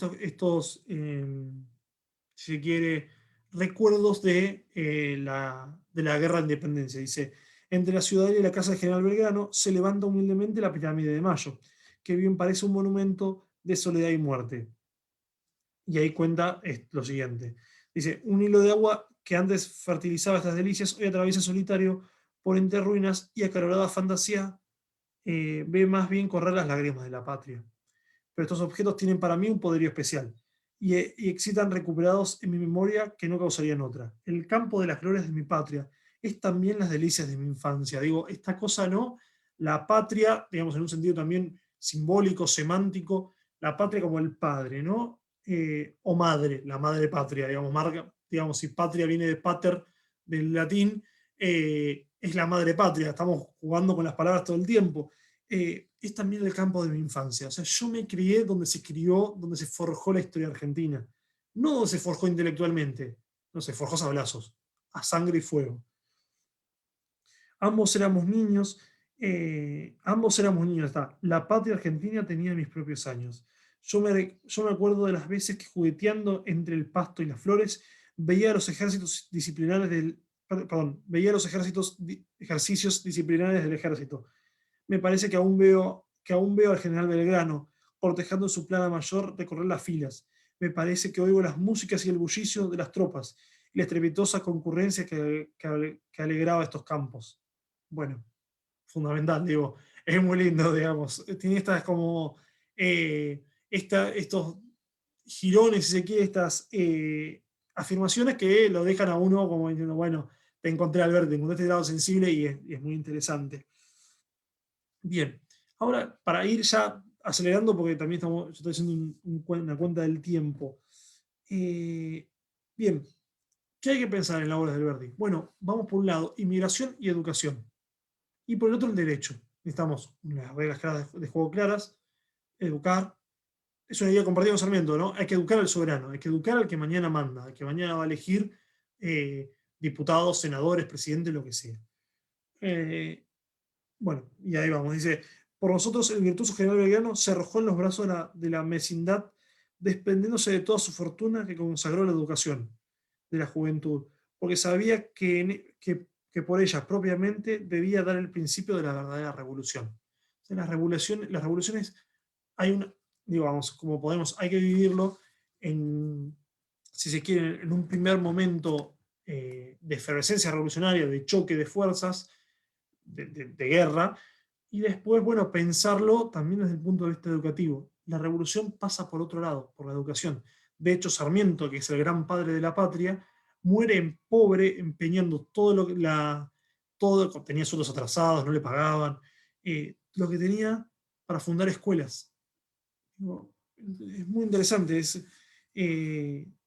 A: si se quiere, recuerdos de la guerra de independencia. Dice, entre la ciudadela y la casa del general Belgrano se levanta humildemente la pirámide de Mayo, que bien parece un monumento de soledad y muerte. Y ahí cuenta lo siguiente. Dice, un hilo de agua que antes fertilizaba estas delicias, hoy atraviesa solitario por entre ruinas y acalorada fantasía ve más bien correr las lágrimas de la patria. Pero estos objetos tienen para mí un poderío especial y excitan recuperados en mi memoria que no causarían otra. El campo de las glorias de mi patria es también las delicias de mi infancia. Digo, esta cosa no, la patria, digamos, en un sentido también simbólico, semántico, la patria como el padre, ¿no? O madre, la madre patria, digamos, digamos, si patria viene de pater, del latín, es la madre patria, estamos jugando con las palabras todo el tiempo. Es también el campo de mi infancia. O sea, yo me crié donde se crió, donde se forjó la historia argentina. No donde se forjó intelectualmente, no se forjó a sablazos, a sangre y fuego. Ambos éramos niños, está. La patria argentina tenía mis propios años. Yo me acuerdo de las veces que jugueteando entre el pasto y las flores, veía los ejércitos disciplinares ejercicios disciplinares del ejército. Me parece que aún veo al general Belgrano cortejando en su plana mayor recorrer las filas. Me parece que oigo las músicas y el bullicio de las tropas y la estrepitosa concurrencia que alegraba estos campos. Bueno, fundamental, digo, es muy lindo, digamos. Tiene estas como estos girones, si se quiere, estas afirmaciones que lo dejan a uno como diciendo, bueno, te encontré Alberto, te encontré este lado sensible y es muy interesante. Bien, ahora para ir ya acelerando, porque también yo estoy haciendo una cuenta del tiempo. Eh, bien, ¿qué hay que pensar en la obra de Alberti? Bueno, vamos por un lado, inmigración y educación. Y por el otro, el derecho. Necesitamos unas reglas claras de juego claras, educar. Es una idea compartida con Sarmiento, ¿no? Hay que educar al soberano, hay que educar al que mañana manda, al que mañana va a elegir diputados, senadores, presidentes, lo que sea. Bueno, y ahí vamos, dice, por nosotros el virtuoso general Belgrano se arrojó en los brazos de la mecindad, desprendiéndose de toda su fortuna que consagró la educación de la juventud, porque sabía que por ella propiamente debía dar el principio de la verdadera revolución. O sea, las revoluciones, hay una, digamos, como podemos, hay que vivirlo si se quiere, en un primer momento de efervescencia revolucionaria, de choque de fuerzas, de guerra, y después, bueno, pensarlo también desde el punto de vista educativo. La revolución pasa por otro lado, por la educación. De hecho, Sarmiento, que es el gran padre de la patria, muere en pobre, empeñando todo, tenía sueldos atrasados, no le pagaban, lo que tenía para fundar escuelas. Digo, es muy interesante.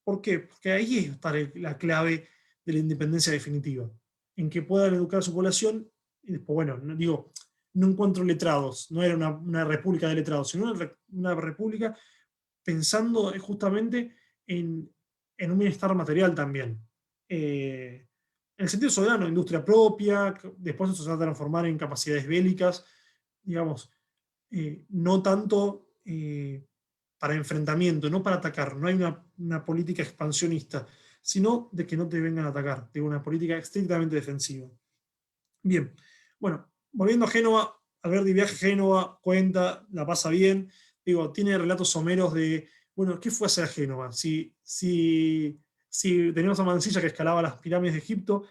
A: ¿Por qué? Porque ahí está la clave de la independencia definitiva, en que puedan educar a su población y después, bueno, no, digo, no encuentro letrados, no era una república de letrados, sino una república pensando justamente en un bienestar material también. En el sentido soberano, industria propia, después eso se va a transformar en capacidades bélicas, digamos, no tanto para enfrentamiento, no para atacar, no hay una política expansionista, sino de que no te vengan a atacar, de una política estrictamente defensiva. Bien, bueno, volviendo a Génova, Alberti viaja a Génova, cuenta, la pasa bien, digo, tiene relatos someros de, bueno, ¿qué fue a hacer a Génova? Si tenemos a Mansilla que escalaba las pirámides de Egipto,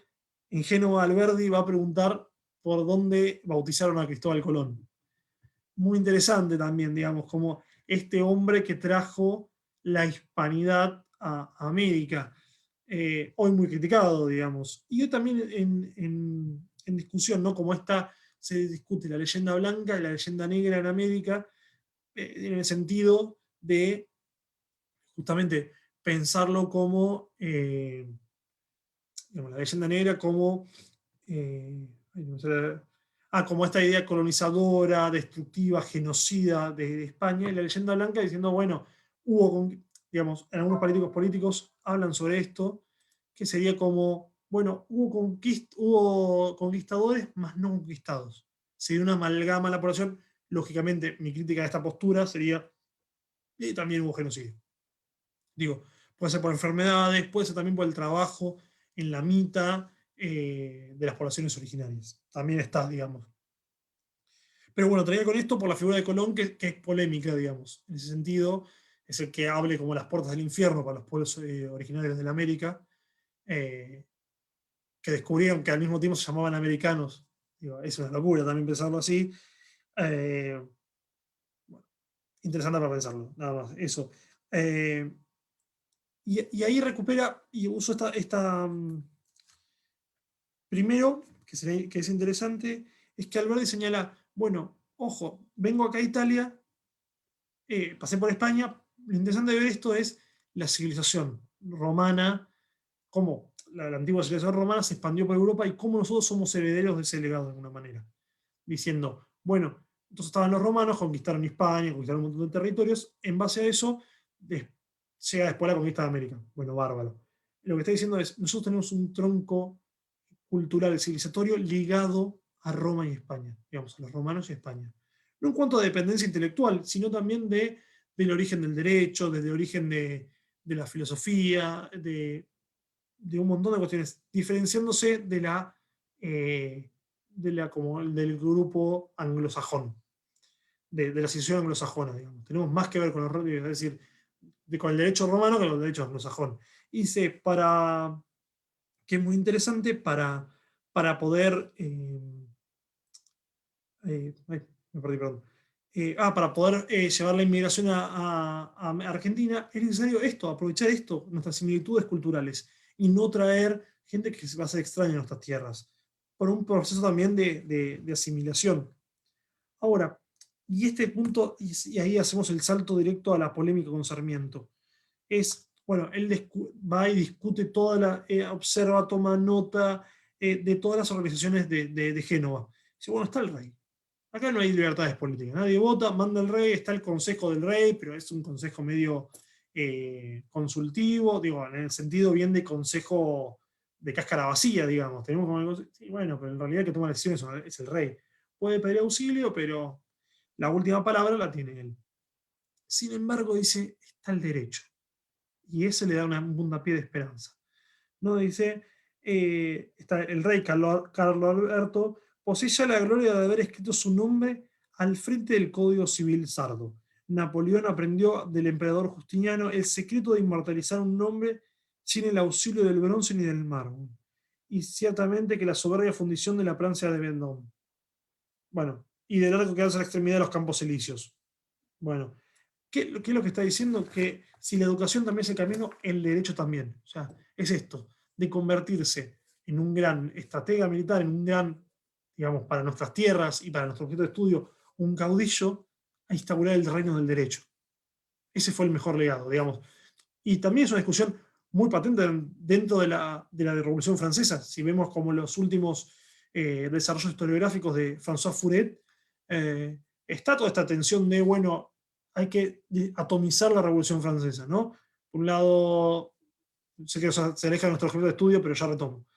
A: en Génova Alberti va a preguntar por dónde bautizaron a Cristóbal Colón. Muy interesante también, digamos, como este hombre que trajo la hispanidad a América, hoy muy criticado, digamos. Y hoy también en discusión, ¿no? Como esta se discute la leyenda blanca y la leyenda negra en América, en el sentido de justamente pensarlo como, digamos, la leyenda negra como ay, no me sale- como esta idea colonizadora, destructiva, genocida de España, y la leyenda blanca diciendo, bueno, digamos, en algunos políticos hablan sobre esto, que sería como, bueno, hubo conquistadores, más no conquistados. Sería una amalgama a la población. Lógicamente, mi crítica de esta postura sería, y también hubo genocidio. Digo, puede ser por enfermedades, puede ser también por el trabajo en la mitad de las poblaciones originarias. También está, digamos. Pero bueno, traía con esto por la figura de Colón, que es polémica, digamos. En ese sentido, es el que hable como las puertas del infierno para los pueblos originarios de la América, eh, que descubrieron que al mismo tiempo se llamaban americanos. Digo, es una locura también pensarlo así. Eh, bueno, interesante para pensarlo, nada más, eso. Eh, y ahí recupera y uso primero, que es interesante, es que Alberti señala, bueno, ojo, vengo acá a Italia, pasé por España, lo interesante de ver esto es la civilización romana, cómo la antigua civilización romana se expandió por Europa y cómo nosotros somos herederos de ese legado de alguna manera. Diciendo, bueno, entonces estaban los romanos, conquistaron España, conquistaron un montón de territorios, en base a eso llega después la conquista de América. Bueno, bárbaro. Lo que está diciendo es, nosotros tenemos un tronco cultural, civilizatorio ligado a Roma y España, digamos, a los romanos y España. No en cuanto a dependencia intelectual, sino también del origen del derecho, desde el origen de la filosofía, de un montón de cuestiones, diferenciándose como del grupo anglosajón, de la civilización anglosajona, digamos. Tenemos más que ver con los, es decir, con el derecho romano que con el derecho anglosajón. Hice que es muy interesante para poder, ay, me perdí, perdón. Para poder llevar la inmigración a Argentina, es necesario esto, aprovechar esto, nuestras similitudes culturales, y no traer gente que se va a ser extraña en nuestras tierras, por un proceso también de asimilación. Ahora, y este punto, y ahí hacemos el salto directo a la polémica con Sarmiento, es, bueno, él va y discute observa, toma nota de todas las organizaciones de Génova. Dice, bueno, está el rey. Acá no hay libertades políticas. Nadie vota, manda el rey, está el consejo del rey, pero es un consejo medio consultivo, digo, en el sentido bien de consejo de cáscara vacía, digamos. Tenemos como sí, bueno, pero en realidad el que toma decisiones es el rey. Puede pedir auxilio, pero la última palabra la tiene él. Sin embargo, dice, está el derecho. Y ese le da un puntapié de esperanza. ¿No? Dice, está el rey Carlos Alberto posee ya la gloria de haber escrito su nombre al frente del Código Civil sardo. Napoleón aprendió del emperador Justiniano el secreto de inmortalizar un nombre sin el auxilio del bronce ni del mármol. Y ciertamente que la soberbia fundición de la Francia de Vendôme. Bueno, y del arco que hace a la extremidad de los Campos Elíseos. Bueno, ¿qué es lo que está diciendo? Que si la educación también es el camino, el derecho también. O sea, es esto, de convertirse en un gran estratega militar, en un gran, digamos, para nuestras tierras y para nuestro objeto de estudio, un caudillo, a instaurar el reino del derecho. Ese fue el mejor legado, digamos. Y también es una discusión muy patente dentro de la Revolución Francesa. Si vemos como los últimos desarrollos historiográficos de François Furet, eh, está toda esta tensión de, bueno, hay que atomizar la Revolución Francesa, ¿no? Por un lado, sé que se aleja de nuestro objeto de estudio, pero ya retomo.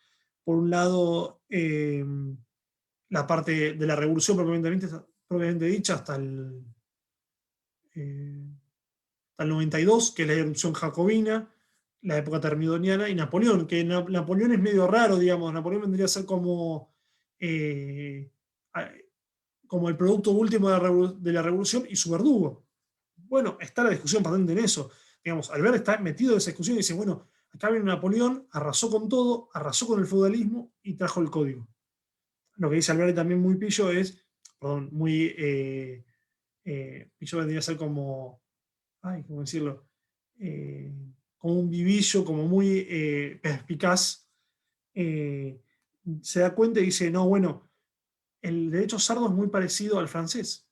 A: Por un lado, la parte de la revolución propiamente dicha eh, hasta el 92, que es la erupción jacobina, la época termidoniana, y Napoleón, que Napoleón es medio raro, digamos. Napoleón vendría a ser eh, como el producto último de la revolución y su verdugo. Bueno, está la discusión patente en eso. Digamos, Albert está metido en esa discusión y dice, bueno, acá viene Napoleón, arrasó con todo, arrasó con el feudalismo y trajo el código. Lo que dice Albert también muy pillo es, perdón, muy, pillo vendría a ser como, ay, ¿cómo decirlo? Eh, como un vivillo, como muy perspicaz, eh, se da cuenta y dice, no, bueno, el derecho sardo es muy parecido al francés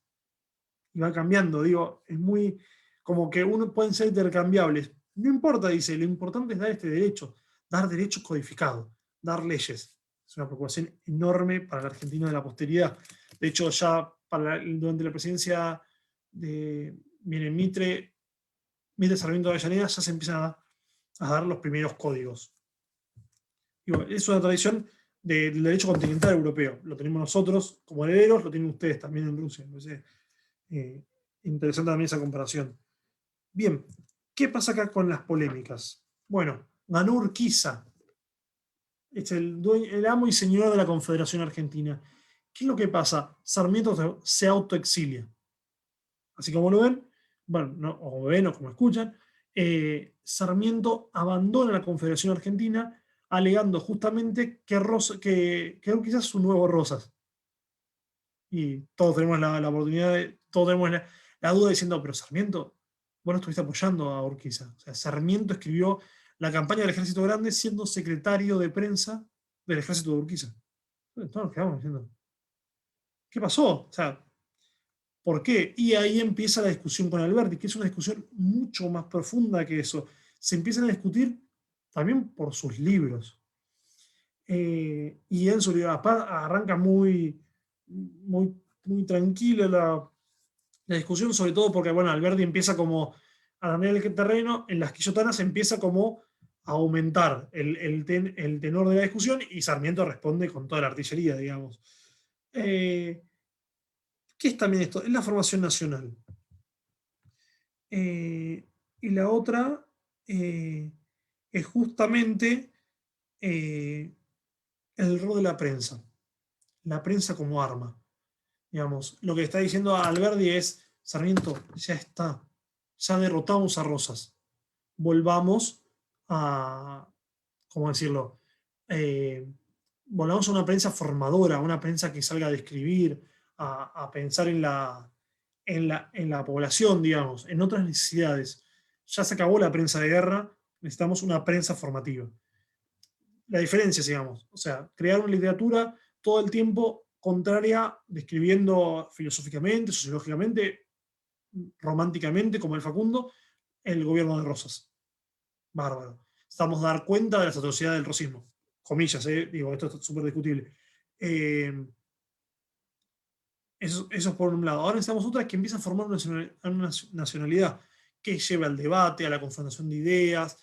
A: y va cambiando, digo, es muy, como que uno pueden ser intercambiables. No importa, dice, lo importante es dar este derecho, dar derecho codificado, dar leyes. Es una preocupación enorme para el argentino de la posteridad. De hecho, ya durante la presidencia de Mitre Sarmiento de Avellaneda, ya se empiezan a dar los primeros códigos. Digo, es una tradición del derecho continental europeo. Lo tenemos nosotros como herederos, lo tienen ustedes también en Rusia. Entonces, eh, interesante también esa comparación. Bien, ¿qué pasa acá con las polémicas? Bueno, ganó Urquiza, es el amo y señor de la Confederación Argentina. ¿Qué es lo que pasa? Sarmiento se autoexilia. Así como lo ven, bueno, no, o ven o como escuchan, Sarmiento abandona la Confederación Argentina alegando justamente que Urquiza es su nuevo Rosas. Y todos tenemos la oportunidad, todos tenemos la duda diciendo, pero Sarmiento, vos no estuviste apoyando a Urquiza. O sea, Sarmiento escribió la campaña del Ejército Grande siendo secretario de prensa del Ejército de Urquiza. Entonces, nos quedamos diciendo, ¿qué pasó? O sea, ¿por qué? Y ahí empieza la discusión con Alberti, que es una discusión mucho más profunda que eso. Se empiezan a discutir también por sus libros. Y Enzo arranca muy tranquila la discusión, sobre todo porque, bueno, Alberti empieza como a ganar el terreno, en las quillotanas empieza como a aumentar el tenor de la discusión y Sarmiento responde con toda la artillería, digamos. ¿Qué es también esto? Es la formación nacional. Y la otra es justamente eh, el rol de la prensa como arma. Digamos, lo que está diciendo Alberdi es, Sarmiento, ya está, ya derrotamos a Rosas, volvamos a, ¿cómo decirlo? Eh, Volvamos a una prensa formadora, una prensa que salga a describir, a pensar en la población, digamos, en otras necesidades. Ya se acabó la prensa de guerra, necesitamos una prensa formativa. La diferencia, digamos, o sea, crear una literatura todo el tiempo contraria, describiendo filosóficamente, sociológicamente, románticamente, como el Facundo, el gobierno de Rosas. Bárbaro. Estamos a dar cuenta de las atrocidades del rosismo. Comillas, digo, esto es súper discutible. Eso es por un lado. Ahora necesitamos otra que empieza a formar una nacionalidad que lleve al debate, a la confrontación de ideas,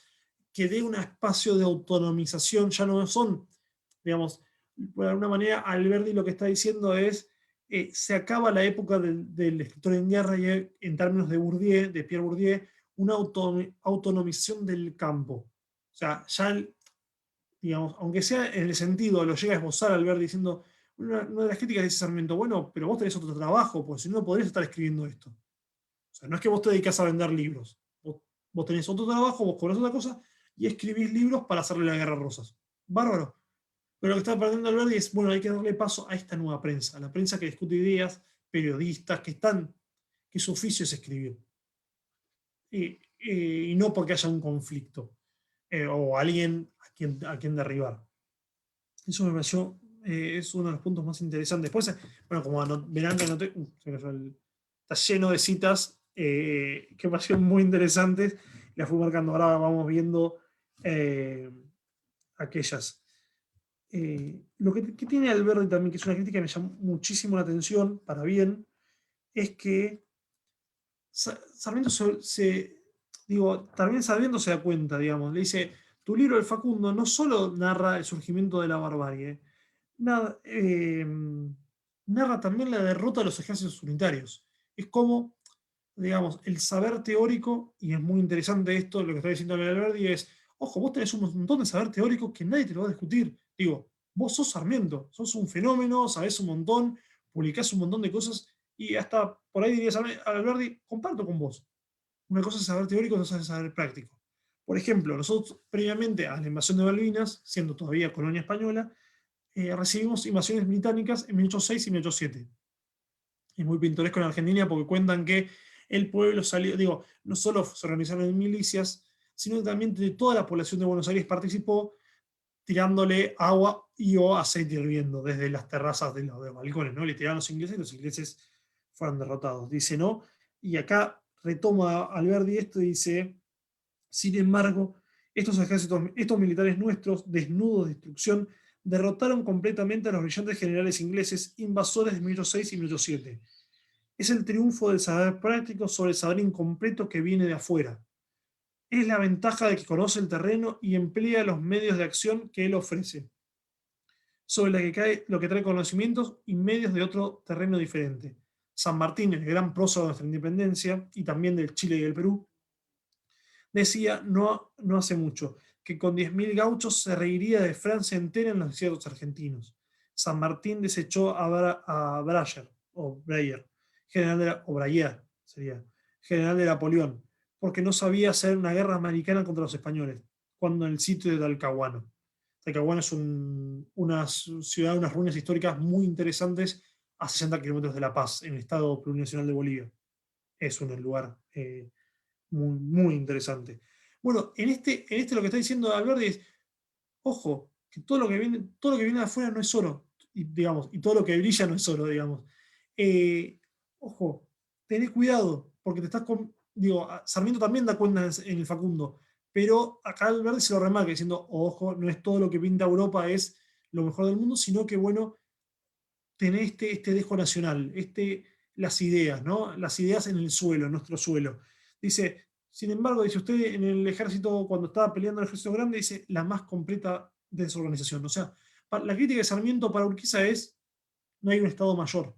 A: que dé un espacio de autonomización. Ya no son, digamos, de alguna manera, Alberti lo que está diciendo es, se acaba la época del escritor en guerra y en términos de Bourdieu, de Pierre Bourdieu, una autonomización del campo. O sea, ya, digamos, aunque sea en el sentido, lo llega a esbozar Alberti diciendo, una de las críticas dice Sarmiento, bueno, pero vos tenés otro trabajo, porque si no, no podrías estar escribiendo esto. O sea, no es que vos te dedicas a vender libros. Vos tenés otro trabajo, vos cobrás otra cosa y escribís libros para hacerle la guerra a Rosas. Bárbaro. Pero lo que está perdiendo Alberti es, bueno, hay que darle paso a esta nueva prensa, a la prensa que discute ideas, periodistas, que su oficio es escribir. Y no porque haya un conflicto o alguien a quien derribar. Eso me pareció, es uno de los puntos más interesantes. Después, bueno, como verán que anoté, se me fue está lleno de citas que me parecieron muy interesantes. Las fui marcando, ahora vamos viendo aquellas. Lo que tiene Alberti también, que es una crítica que me llamó muchísimo la atención, para bien, es que Sarmiento también Sarmiento se da cuenta, digamos, le dice, tu libro El Facundo no solo narra el surgimiento de la barbarie, nada, narra también la derrota de los ejércitos unitarios. Es como, digamos, el saber teórico, y es muy interesante esto, lo que está diciendo Alberti es, ojo, vos tenés un montón de saber teórico que nadie te lo va a discutir. Digo, vos sos Sarmiento, sos un fenómeno, sabés un montón, publicás un montón de cosas, y hasta por ahí dirías, Alberti, comparto con vos. Una cosa es saber teórico, otra cosa es saber práctico. Por ejemplo, nosotros previamente a la invasión de Malvinas, siendo todavía colonia española, recibimos invasiones británicas en 1806 y 1807. Es muy pintoresco en Argentina porque cuentan que el pueblo salió, digo, no solo se organizaron en milicias, sino que también de toda la población de Buenos Aires participó tirándole agua y o aceite hirviendo desde las terrazas de los balcones, ¿no? Le tiraron los ingleses fueron derrotados. Dice, ¿no? Y acá retoma Alberti esto y dice, sin embargo, estos ejércitos, estos militares nuestros, desnudos de destrucción, derrotaron completamente a los brillantes generales ingleses invasores de 1806 y 1807. Es el triunfo del saber práctico sobre el saber incompleto que viene de afuera. Es la ventaja de que conoce el terreno y emplea los medios de acción que él ofrece, sobre la que cae lo que trae conocimientos y medios de otro terreno diferente. San Martín, el gran prócer de nuestra independencia, y también del Chile y del Perú, decía no hace mucho que con 10.000 gauchos se reiría de Francia entera en los desiertos argentinos. San Martín desechó a Breyer, general de Napoleón, porque no sabía hacer una guerra americana contra los españoles, cuando en el sitio de Talcahuano. Talcahuano es una ciudad, unas ruinas históricas muy interesantes a 60 kilómetros de La Paz, en el estado plurinacional de Bolivia. Es un lugar muy, muy interesante. Bueno, en este lo que está diciendo Alberti es, ojo, que todo lo que viene de afuera no es oro, y, digamos, y todo lo que brilla no es oro, digamos. Ojo, tenés cuidado, porque te estás digo, Sarmiento también da cuenta en el Facundo, pero acá Alberti se lo remarca diciendo, ojo, no es todo lo que pinta Europa es lo mejor del mundo, sino que, bueno, tenés este dejo nacional, las ideas, ¿no? Las ideas en el suelo, en nuestro suelo. Dice, sin embargo, dice usted en el ejército, cuando estaba peleando en el ejército grande, dice la más completa desorganización. O sea, la crítica de Sarmiento para Urquiza es, no hay un Estado mayor.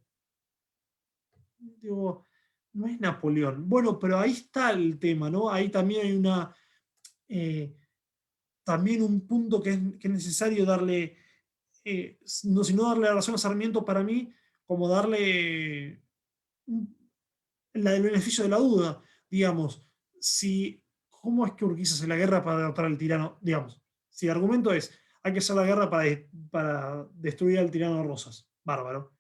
A: Digo, no es Napoleón. Bueno, pero ahí está el tema, ¿no? Ahí también hay también un punto que es necesario darle, no, sino darle la razón a Sarmiento para mí, como darle el beneficio de la duda, digamos, si, ¿cómo es que Urquiza hace la guerra para derrotar al tirano? Digamos, si el argumento es, hay que hacer la guerra para destruir al tirano Rosas, bárbaro.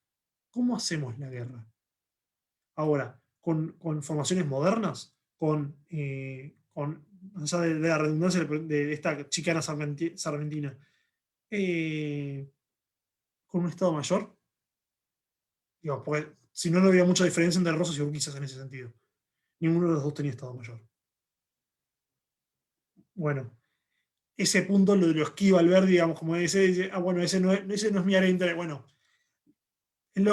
A: ¿Cómo hacemos la guerra? Ahora, con formaciones modernas, más allá de la redundancia de esta chicana sarmentina, eh, con un Estado mayor, digamos, porque si no, no había mucha diferencia entre Rosas y Urquizas en ese sentido. Ninguno de los dos tenía Estado mayor. Bueno, ese punto lo esquiva Alberti, digamos, como dice, bueno, ese no es mi área de interés. Bueno, es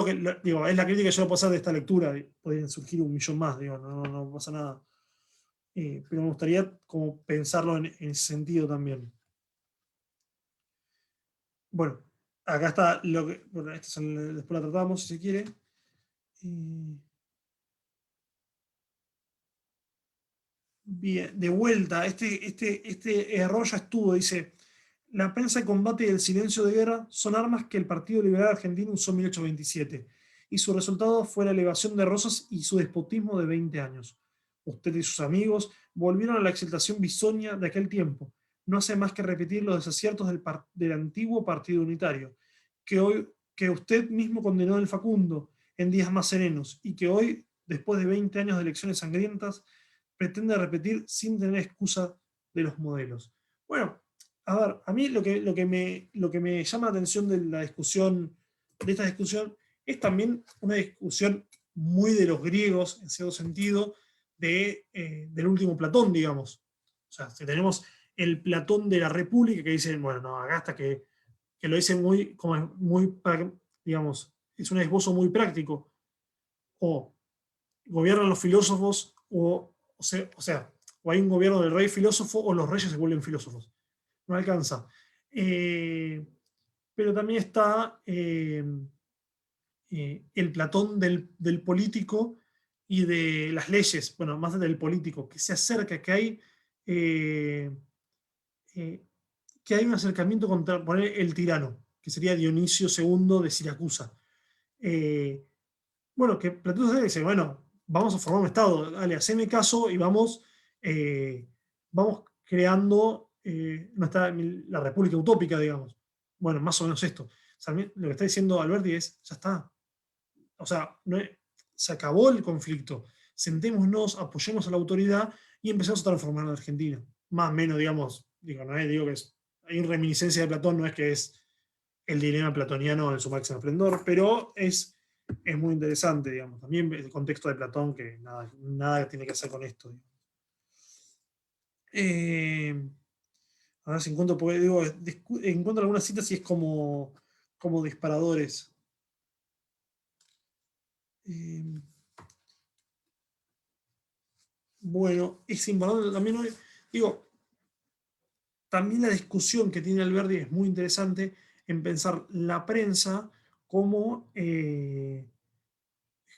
A: digo, es la crítica que yo puedo hacer de esta lectura. Pueden surgir un millón más, digo, no pasa nada. Pero me gustaría como pensarlo en ese sentido también. Bueno, acá está lo que. Bueno, después la tratamos si se quiere. Bien, de vuelta, este error ya estuvo, dice. La prensa de combate y el silencio de guerra son armas que el Partido Liberal Argentino usó en 1827, y su resultado fue la elevación de Rosas y su despotismo de 20 años. Usted y sus amigos volvieron a la exaltación bisoña de aquel tiempo. No hace más que repetir los desaciertos del antiguo Partido Unitario, que usted mismo condenó en el Facundo en días más serenos, y que hoy, después de 20 años de elecciones sangrientas, pretende repetir sin tener excusa de los modelos. Bueno, a ver, a mí lo que me llama la atención de esta discusión es también una discusión muy de los griegos, en cierto sentido, del último Platón, digamos. O sea, si tenemos el Platón de la República que dice, bueno, no, acá hasta que lo dice muy, como muy, digamos, es un esbozo muy práctico. O gobiernan los filósofos, o hay un gobierno del rey filósofo, o los reyes se vuelven filósofos. No alcanza. Eh, pero también está el Platón del político y de las leyes, bueno, más del político, que se acerca, eh, eh, que hay un acercamiento contra poner el tirano, que sería Dionisio II de Siracusa. Eh, bueno, que Platón dice, bueno, vamos a formar un Estado, dale, haceme caso y vamos creando la República Utópica, digamos. Bueno, más o menos esto. O sea, lo que está diciendo Alberti es, ya está. O sea, se acabó el conflicto. Sentémonos, apoyemos a la autoridad y empecemos a transformar a la Argentina. Más o menos, digamos, digo, no es, digo que hay una reminiscencia de Platón, no es que es el dilema platoniano en su máximo esplendor, pero es muy interesante, digamos. También el contexto de Platón, que nada tiene que hacer con esto. Eh, a ver si encuentro, porque digo, encuentro algunas citas y es como disparadores. Eh, bueno, es importante también, digo, también la discusión que tiene Alberti es muy interesante en pensar la prensa como,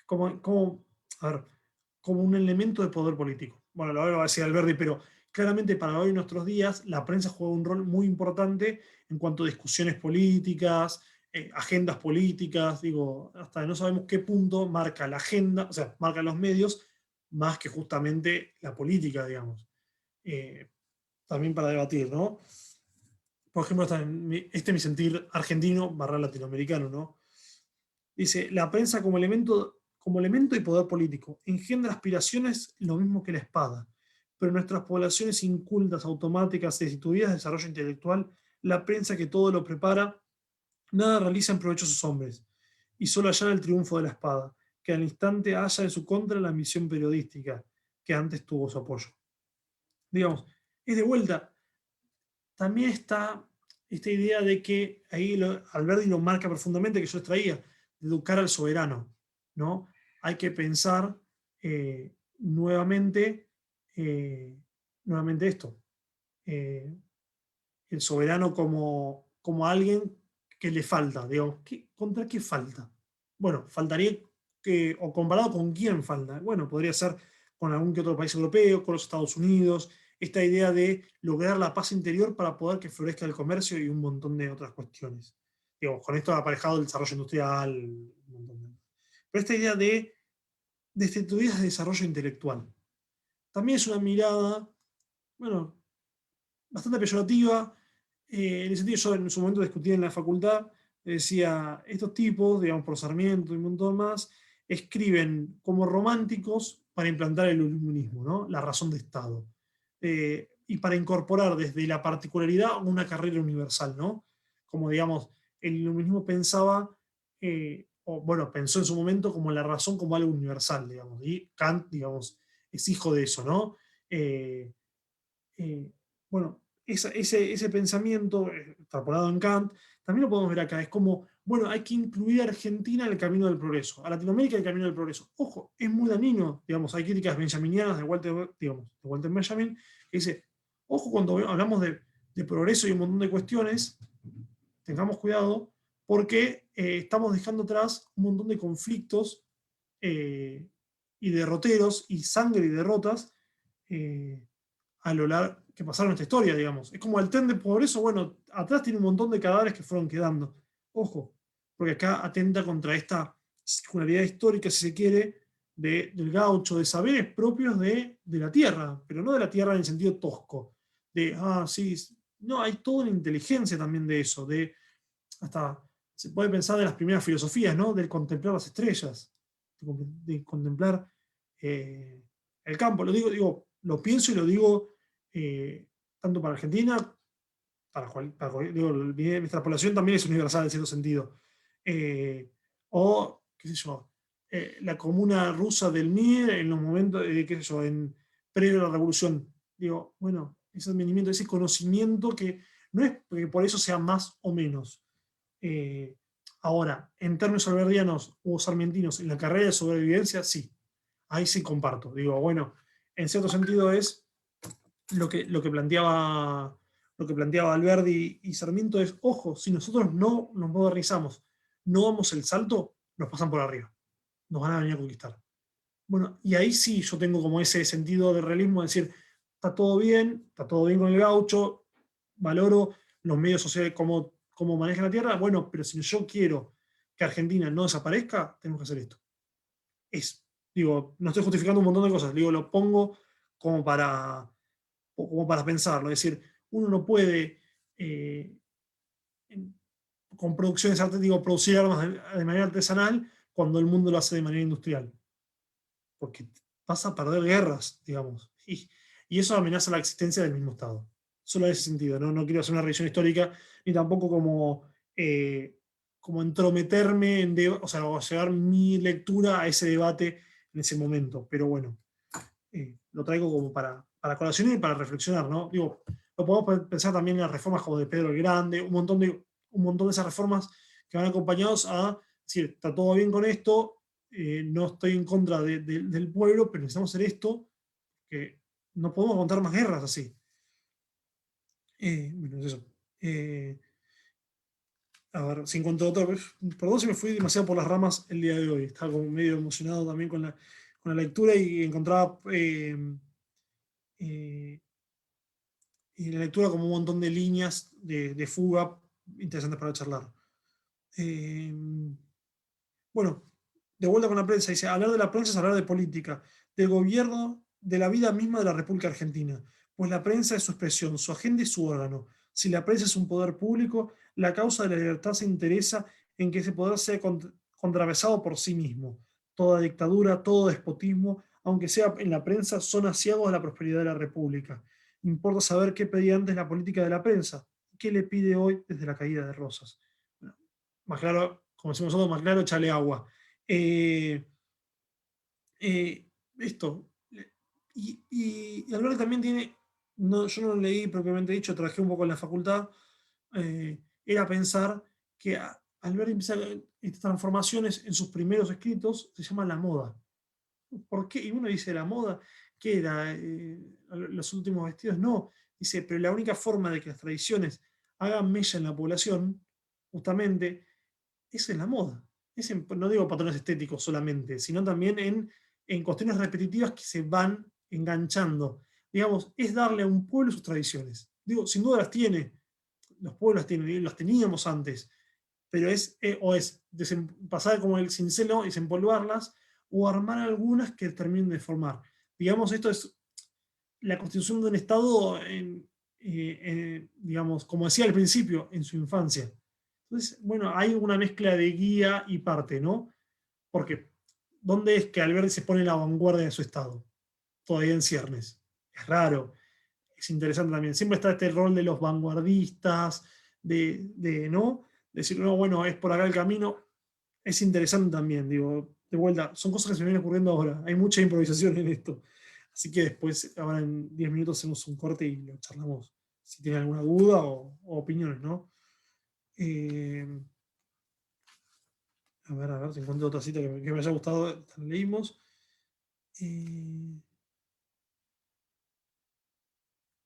A: como, a ver, como un elemento de poder político. Bueno, lo va a decir Alberti, pero claramente para hoy, en nuestros días, la prensa juega un rol muy importante en cuanto a discusiones políticas, agendas políticas, digo, hasta no sabemos qué punto marca la agenda, o sea, marca los medios, más que justamente la política, digamos. Eh, también para debatir, ¿no? Por ejemplo, este es mi sentir argentino barra latinoamericano, ¿no? Dice, la prensa como elemento y poder político engendra aspiraciones lo mismo que la espada, pero en nuestras poblaciones incultas, automáticas, destituidas de desarrollo intelectual, la prensa que todo lo prepara, nada realiza en provecho de sus hombres, y solo hallar el triunfo de la espada, que al instante haya en su contra la misión periodística, que antes tuvo su apoyo. Digamos, es de vuelta, también está esta idea de que ahí Alberti lo marca profundamente, que yo les traía, de educar al soberano, ¿no? Hay que pensar nuevamente, eh, nuevamente esto, eh, el soberano como alguien que le falta, digamos, ¿contra qué falta? Bueno, faltaría o comparado con quién falta. Bueno, podría ser con algún que otro país europeo, con los Estados Unidos, esta idea de lograr la paz interior para poder que florezca el comercio y un montón de otras cuestiones. Digamos, con esto aparejado el desarrollo industrial, un montón de... Pero esta idea de destituidas de desarrollo intelectual. También es una mirada, bueno, bastante peyorativa, en el sentido, yo en su momento discutía en la facultad, decía, estos tipos, digamos, por Sarmiento y un montón más, escriben como románticos para implantar el iluminismo, ¿no? La razón de Estado. Y para incorporar desde la particularidad una carrera universal, ¿no? Como, digamos, el iluminismo pensaba, o bueno, pensó en su momento como la razón como algo universal, digamos, y Kant, digamos, es hijo de eso, ¿no? Eh, eh, bueno, ese pensamiento, extrapolado en Kant, también lo podemos ver acá. Es como, bueno, hay que incluir a Argentina en el camino del progreso, a Latinoamérica en el camino del progreso. Ojo, es muy dañino, digamos, hay críticas benjaminianas de Walter Benjamin, que dice, ojo, cuando hablamos de progreso y un montón de cuestiones, tengamos cuidado, porque estamos dejando atrás un montón de conflictos y derroteros y sangre y derrotas eh, a lo largo que pasaron esta historia, digamos. Es como el tren de progreso, bueno, atrás tiene un montón de cadáveres que fueron quedando. Ojo, porque acá atenta contra esta singularidad histórica, si se quiere, del gaucho, de saberes propios de la tierra, pero no de la tierra en el sentido tosco, de, sí, no, hay toda una inteligencia también de eso, hasta se puede pensar de las primeras filosofías, ¿no? Del contemplar las estrellas, de contemplar el campo. Lo pienso y lo digo tanto para Argentina, digo, mi extrapolación también es universal en cierto sentido. O, qué sé yo, la comuna rusa del Mir en los momentos, qué sé yo, previo a la revolución. Digo, bueno, ese advenimiento, ese conocimiento que no es que por eso sea más o menos. Eh, Ahora, en términos alberdianos o sarmientinos, en la carrera de sobrevivencia, sí. Ahí sí comparto. Digo, bueno, en cierto sentido es lo que planteaba Alberdi y Sarmiento es, ojo, si nosotros no nos modernizamos, no damos el salto, nos pasan por arriba, nos van a venir a conquistar. Bueno, y ahí sí yo tengo como ese sentido de realismo de decir, está todo bien con el gaucho, valoro los medios sociales, cómo manejan la tierra, bueno, pero si yo quiero que Argentina no desaparezca, tenemos que hacer esto. Digo, no estoy justificando un montón de cosas, digo, lo pongo como para pensarlo, es decir, uno no puede eh, con producciones artísticas producir armas de manera artesanal cuando el mundo lo hace de manera industrial, porque vas a perder guerras, digamos, y eso amenaza la existencia del mismo Estado. Solo en ese sentido, no quiero hacer una revisión histórica, ni tampoco como entrometerme o sea, o llevar mi lectura a ese debate en ese momento, pero bueno, lo traigo como para colación y para reflexionar, ¿no? Digo, lo podemos pensar también en las reformas como de Pedro el Grande, un montón de esas reformas que van acompañados a decir, está todo bien con esto, no estoy en contra del pueblo, pero necesitamos hacer esto, que no podemos aguantar más guerras así. Bueno, es eso. A ver, si encuentro otra vez. Perdón si me fui demasiado por las ramas el día de hoy. Estaba como medio emocionado también con la lectura y encontraba eh, y la lectura como un montón de líneas de fuga interesantes para charlar. Eh, bueno, de vuelta con la prensa, dice, hablar de la prensa es hablar de política, del gobierno, de la vida misma de la República Argentina, pues la prensa es su expresión, su agenda y su órgano. Si la prensa es un poder público, la causa de la libertad se interesa en que ese poder sea contravesado por sí mismo. Toda dictadura, todo despotismo, aunque sea en la prensa, son asiagos de la prosperidad de la República. Importa saber qué pedía antes la política de la prensa y qué le pide hoy desde la caída de Rosas. Bueno, más claro, como decimos nosotros, más claro, echale agua. Eh, Esto. Y Alberti también tiene, no, yo no lo leí propiamente dicho, trabajé un poco en la facultad, era pensar que Alberti empieza estas transformaciones en sus primeros escritos, se llama la moda. ¿Por qué? Y uno dice, la moda, ¿qué era? Los últimos vestidos, no. Dice, pero la única forma de que las tradiciones hagan mella en la población, justamente, es en la moda. No digo patrones estéticos solamente, sino también en cuestiones repetitivas que se van enganchando. Digamos, es darle a un pueblo sus tradiciones. Digo, sin duda las tiene, los pueblos tienen, las teníamos antes, pero o es pasar como el cincelo y desempolvarlas, o armar algunas que terminen de formar. Digamos, esto es la constitución de un Estado, digamos, como decía al principio, en su infancia. Entonces, bueno, hay una mezcla de guía y parte, ¿no? Porque, ¿dónde es que Alberti se pone en la vanguardia de su Estado? Todavía en ciernes. Es raro, es interesante también. Siempre está este rol de los vanguardistas, ¿no? Decir, no, bueno, es por acá el camino. Es interesante también, digo, de vuelta, son cosas que se me vienen ocurriendo ahora. Hay mucha improvisación en esto. Así que después, ahora en 10 minutos, hacemos un corte y lo charlamos si tienen alguna duda o opiniones, ¿no? Eh, a ver si encuentro otra cita que me haya gustado. La leímos. Eh,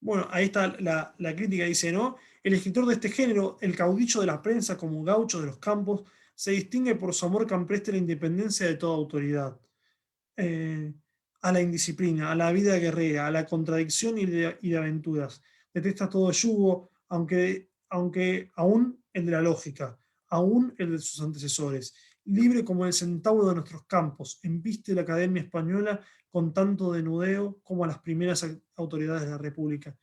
A: bueno, ahí está la crítica, dice, ¿no? El escritor de este género, el caudillo de la prensa como gaucho de los campos, se distingue por su amor campestre a la independencia de toda autoridad. eh, a la indisciplina, a la vida guerrera, a la contradicción y de aventuras. Detesta todo yugo, aunque aún el de la lógica, aún el de sus antecesores. Libre como el centauro de nuestros campos, embiste la Academia Española con tanto denudeo como a las primeras autoridades de la República.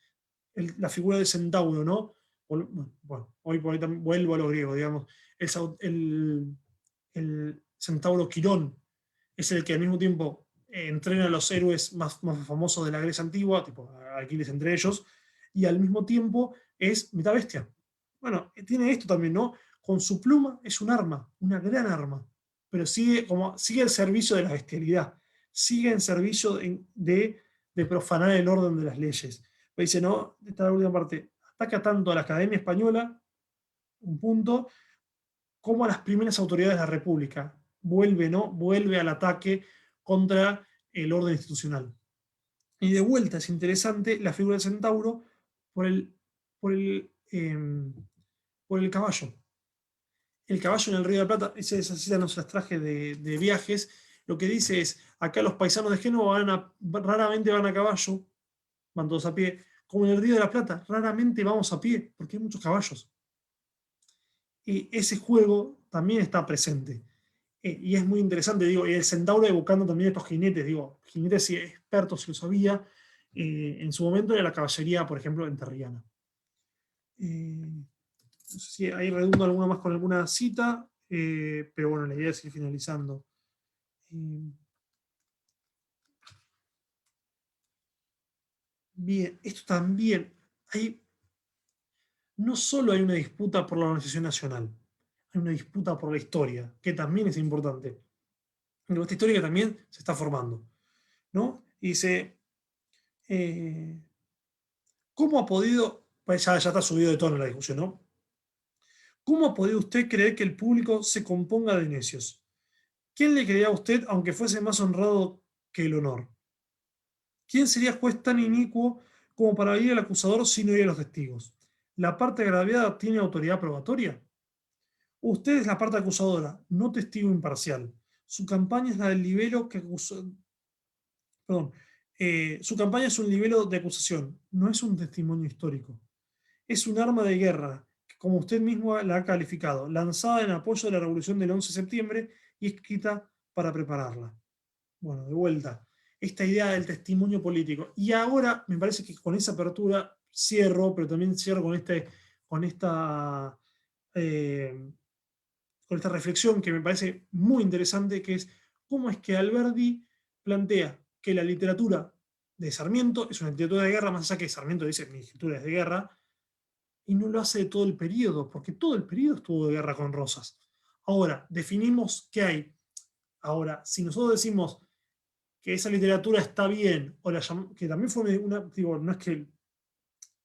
A: La figura del centauro, ¿no? Bueno, hoy por ahí vuelvo a lo griego, digamos. El centauro Quirón es el que al mismo tiempo entrena a los héroes más famosos de la Grecia antigua, tipo Aquiles entre ellos, y al mismo tiempo es mitad bestia. Bueno, tiene esto también, ¿no? Con su pluma es un arma, una gran arma, pero sigue el servicio de la bestialidad, sigue en servicio de profanar el orden de las leyes. Dice, no, esta es la última parte, ataca tanto a la Academia Española, un punto, como a las primeras autoridades de la República. Vuelve, ¿no? Vuelve al ataque contra el orden institucional. Y de vuelta es interesante la figura del centauro por el, por el, por el caballo. El caballo en el Río de la Plata, esa cita no se las traje de viajes, lo que dice es, acá los paisanos de Génova raramente van a caballo, van todos a pie, como en el Río de la Plata, raramente vamos a pie, porque hay muchos caballos. Y ese juego también está presente. Y es muy interesante, digo, y el centauro evocando también estos jinetes, digo, jinetes expertos si lo sabía, en su momento era la caballería, por ejemplo, enterriana. No sé si ahí redundo alguna más con alguna cita, pero bueno, la idea es ir finalizando. Bien, esto también, no solo hay una disputa por la organización nacional, hay una disputa por la historia, que también es importante. Pero esta historia que también se está formando, ¿no? Y dice, ¿cómo ha podido, pues ya está subido de tono la discusión, ¿no? ¿Cómo ha podido usted creer que el público se componga de necios? ¿Quién le creía a usted aunque fuese más honrado que el honor? ¿Quién sería juez tan inicuo como para oír al acusador sin oír a los testigos? ¿La parte agraviada tiene autoridad probatoria? Usted es la parte acusadora, no testigo imparcial. Su campaña es la del libelo que acusó. Perdón. Su campaña es un libelo de acusación, no es un testimonio histórico. Es un arma de guerra, como usted mismo la ha calificado, lanzada en apoyo de la revolución del 11 de septiembre y escrita para prepararla. Bueno, de vuelta, esta idea del testimonio político. Y ahora me parece que con esa apertura cierro, pero también cierro con esta, eh, con esta reflexión que me parece muy interesante, que es cómo es que Alberdi plantea que la literatura de Sarmiento es una literatura de guerra, más allá que Sarmiento dice mi escritura es de guerra, y no lo hace de todo el periodo, porque todo el periodo estuvo de guerra con Rosas. Ahora, definimos qué hay. Ahora, si nosotros decimos que esa literatura está bien, que también fue digo, no es que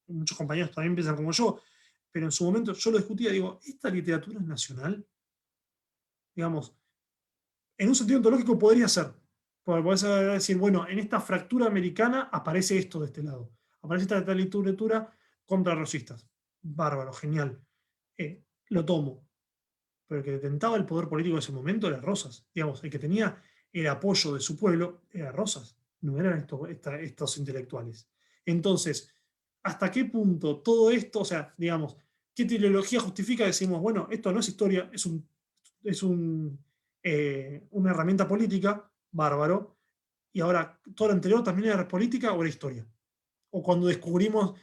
A: muchos compañeros también piensan como yo, pero en su momento yo lo discutía, digo, ¿esta literatura es nacional? Digamos, en un sentido ontológico podría ser. Porque podés decir, bueno, en esta fractura americana aparece esto de este lado. Aparece esta literatura contra rosistas. Bárbaro, genial. Lo tomo. Pero el que detentaba el poder político en ese momento era Rosas. Digamos, el que tenía el apoyo de su pueblo era Rosas. No eran estos intelectuales. Entonces, ¿hasta qué punto todo esto, o sea, digamos, qué teleología justifica? Decimos, bueno, esto no es historia, una herramienta política, bárbaro, y ahora todo lo anterior también era política o era historia. O cuando describimos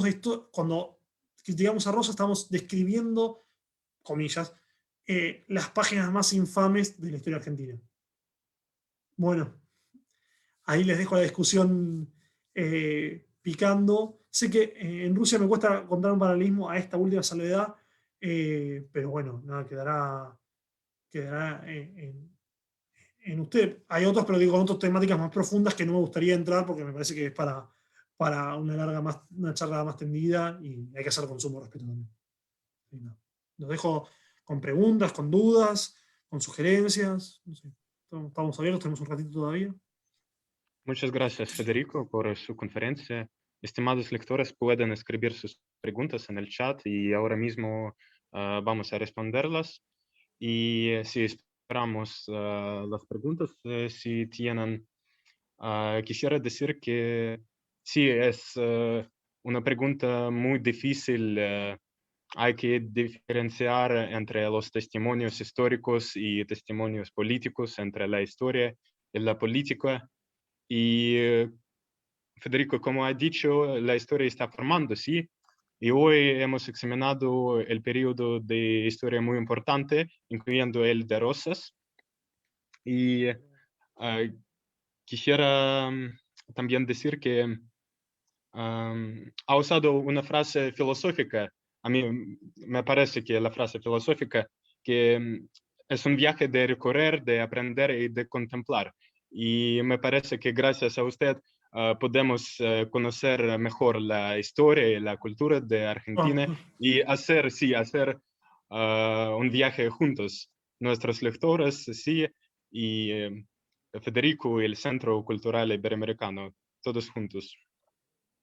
A: esto, cuando llegamos a Rosa, estamos describiendo, comillas, las páginas más infames de la historia argentina. Bueno, ahí les dejo la discusión picando. Sé que en Rusia me cuesta contar un paralelismo a esta última salvedad, pero bueno, nada, quedará en usted. Hay otros, pero digo, con otras temáticas más profundas que no me gustaría entrar porque me parece que es para una charla más tendida y hay que hacer con sumo respeto también. Sí, no. Los dejo con preguntas, con dudas, con sugerencias. No sé. Estamos abiertos, tenemos un ratito todavía.
B: Muchas gracias, Federico, por su conferencia. Estimados lectores, pueden escribir sus preguntas en el chat y ahora mismo vamos a responderlas. Y si esperamos las preguntas, si tienen, quisiera decir que sí, es una pregunta muy difícil. Hay que diferenciar entre los testimonios históricos y testimonios políticos, entre la historia y la política. Y Federico, como ha dicho, la historia está formando, ¿sí? Y hoy hemos examinado el periodo de historia muy importante, incluyendo el de Rosas. Y quisiera también decir que ha usado una frase filosófica. A mí me parece que la frase filosófica que es un viaje de recorrer, de aprender y de contemplar. Y me parece que gracias a usted podemos conocer mejor la historia y la cultura de Argentina
A: Ah,
B: y hacer, sí, hacer un viaje juntos. Nuestros lectores, sí, y Federico y el Centro Cultural Iberoamericano, todos juntos.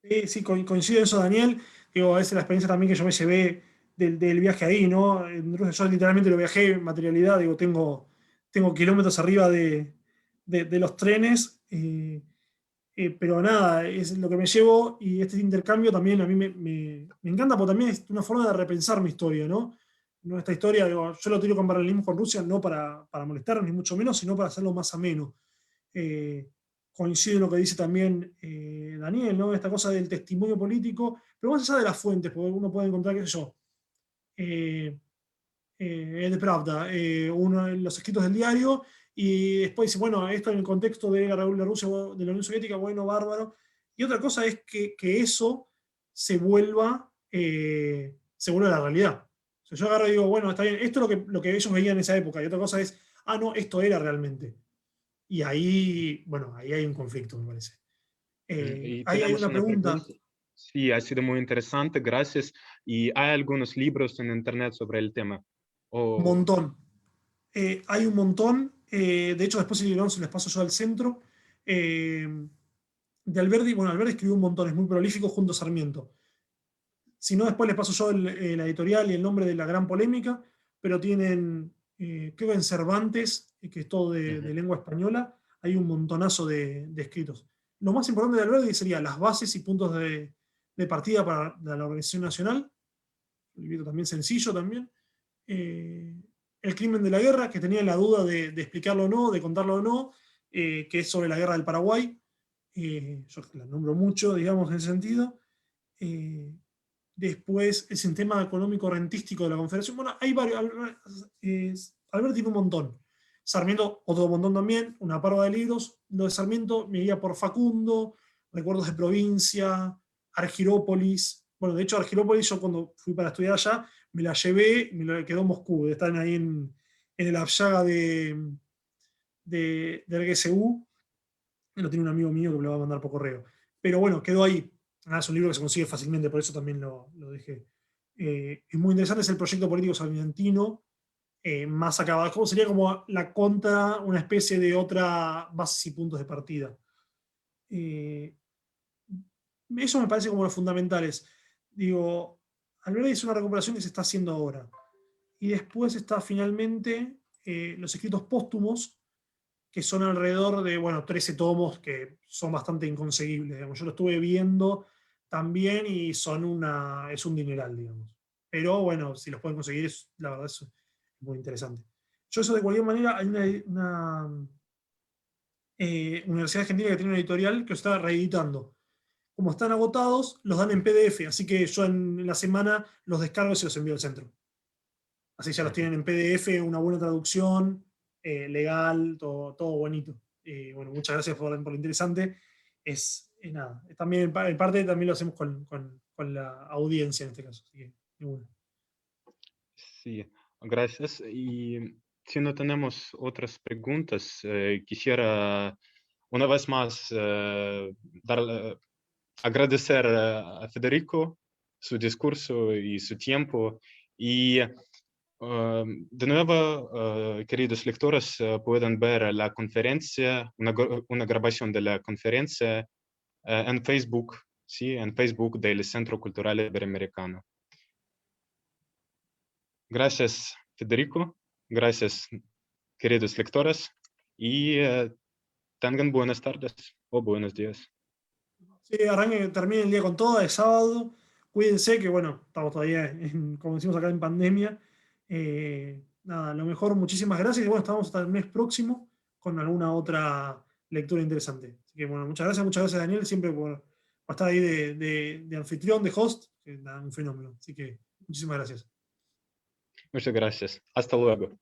A: sí, sí, coincido en eso, Daniel. Digo, a veces la experiencia también que yo me llevé del viaje ahí, ¿no? En Rusia yo literalmente lo viajé en materialidad, digo, tengo kilómetros arriba de los trenes, pero nada, es lo que me llevo y este intercambio también a mí me encanta porque también es una forma de repensar mi historia, ¿no? Nuestra historia, digo, yo lo tiro con paralelismo con Rusia, no para molestar, ni mucho menos, sino para hacerlo más ameno. Eh, Coincido en lo que dice también Daniel, ¿no? Esta cosa del testimonio político, pero más allá de las fuentes, porque uno puede encontrar, qué sé yo, eh, de Pravda, los escritos del diario, y después dice, bueno, esto en el contexto de la Rusia, de la Unión Soviética, bueno, bárbaro. Y otra cosa es que eso se vuelva la realidad. O sea, yo agarro y digo, bueno, está bien, esto es lo que ellos veían en esa época, y otra cosa es, ah, no, esto era realmente. Y ahí, bueno, ahí hay un conflicto, me parece.
B: Y
A: Ahí hay
B: tenemos
A: una
B: una
A: pregunta,
B: pregunta. Sí, ha sido muy interesante, gracias. ¿Y hay algunos libros en internet sobre el tema?
A: un
B: O,
A: montón. Hay un montón. De hecho, después si no, se les paso yo al centro. Eh, de Alberdi, bueno, Alberdi escribió un montón, es muy prolífico junto a Sarmiento. Si no, después les paso yo la editorial y el nombre de la gran polémica, pero tienen, creo que en Cervantes, que es todo de
B: Ujú.
A: lengua española, hay un montonazo de escritos. Lo más importante de Alberdi sería las bases y puntos de partida para la organización nacional, un libro también sencillo también. Eh, El crimen de la guerra, que tenía la duda de explicarlo o no, de contarlo o no, que es sobre la guerra del Paraguay. Yo la nombro mucho, digamos, en ese sentido. Eh, Después, el sistema económico rentístico de la Confederación. Bueno, hay varios. Albert tiene un montón. Sarmiento, otro montón también, una parva de libros. Lo de Sarmiento me iría por Facundo, Recuerdos de Provincia, Argirópolis. Bueno, de hecho, Argirópolis, yo cuando fui para estudiar allá, me la llevé, me la quedó en Moscú. Están ahí en el Abyaga del GSU. Lo tiene un amigo mío que me lo va a mandar por correo. Pero bueno, quedó ahí. Ah, es un libro que se consigue fácilmente, por eso también lo dejé. Es muy interesante, es el proyecto político salmintino, más acá abajo. Sería como la contra, una especie de otra bases y puntos de partida. Eh, Eso me parece como los fundamentales. Digo, Alberti es una recuperación que se está haciendo ahora. Y después está finalmente los escritos póstumos, que son alrededor de, bueno, 13 tomos que son bastante inconseguibles. Digamos. Yo lo estuve viendo también y es un dineral, digamos. Pero bueno, si los pueden conseguir, la verdad es muy interesante. Yo eso de cualquier manera, hay una universidad argentina que tiene una editorial que lo está reeditando. Como están agotados, los dan en PDF, así que yo en la semana los descargo y se los envío al centro. Así ya los
B: Ujú.
A: tienen en PDF, una buena traducción, legal, todo bonito. Bueno, muchas gracias por lo interesante. Nada, también en parte también lo hacemos con la audiencia en este caso. Así que, bueno.
B: Sí, gracias. Y si no tenemos otras preguntas, quisiera una vez más agradecer a Federico su discurso y su tiempo. Y de nuevo, queridos lectores, pueden ver la conferencia, una grabación de la conferencia en Facebook, sí, en Facebook del Centro Cultural Iberoamericano. Gracias, Federico. Gracias, queridos lectores. Y tengan buenas tardes o buenos días.
A: Sí, arranque, termine el día con todo, es sábado. Cuídense que, bueno, estamos todavía, como decimos acá, en pandemia. Nada, lo mejor, muchísimas gracias. Y bueno, estamos hasta el mes próximo con alguna otra lectura interesante. Así que, bueno, muchas gracias, Daniel, siempre por estar ahí de anfitrión, de host. Que, nada, un fenómeno. Así que, muchísimas gracias.
B: Muchas gracias. Hasta luego.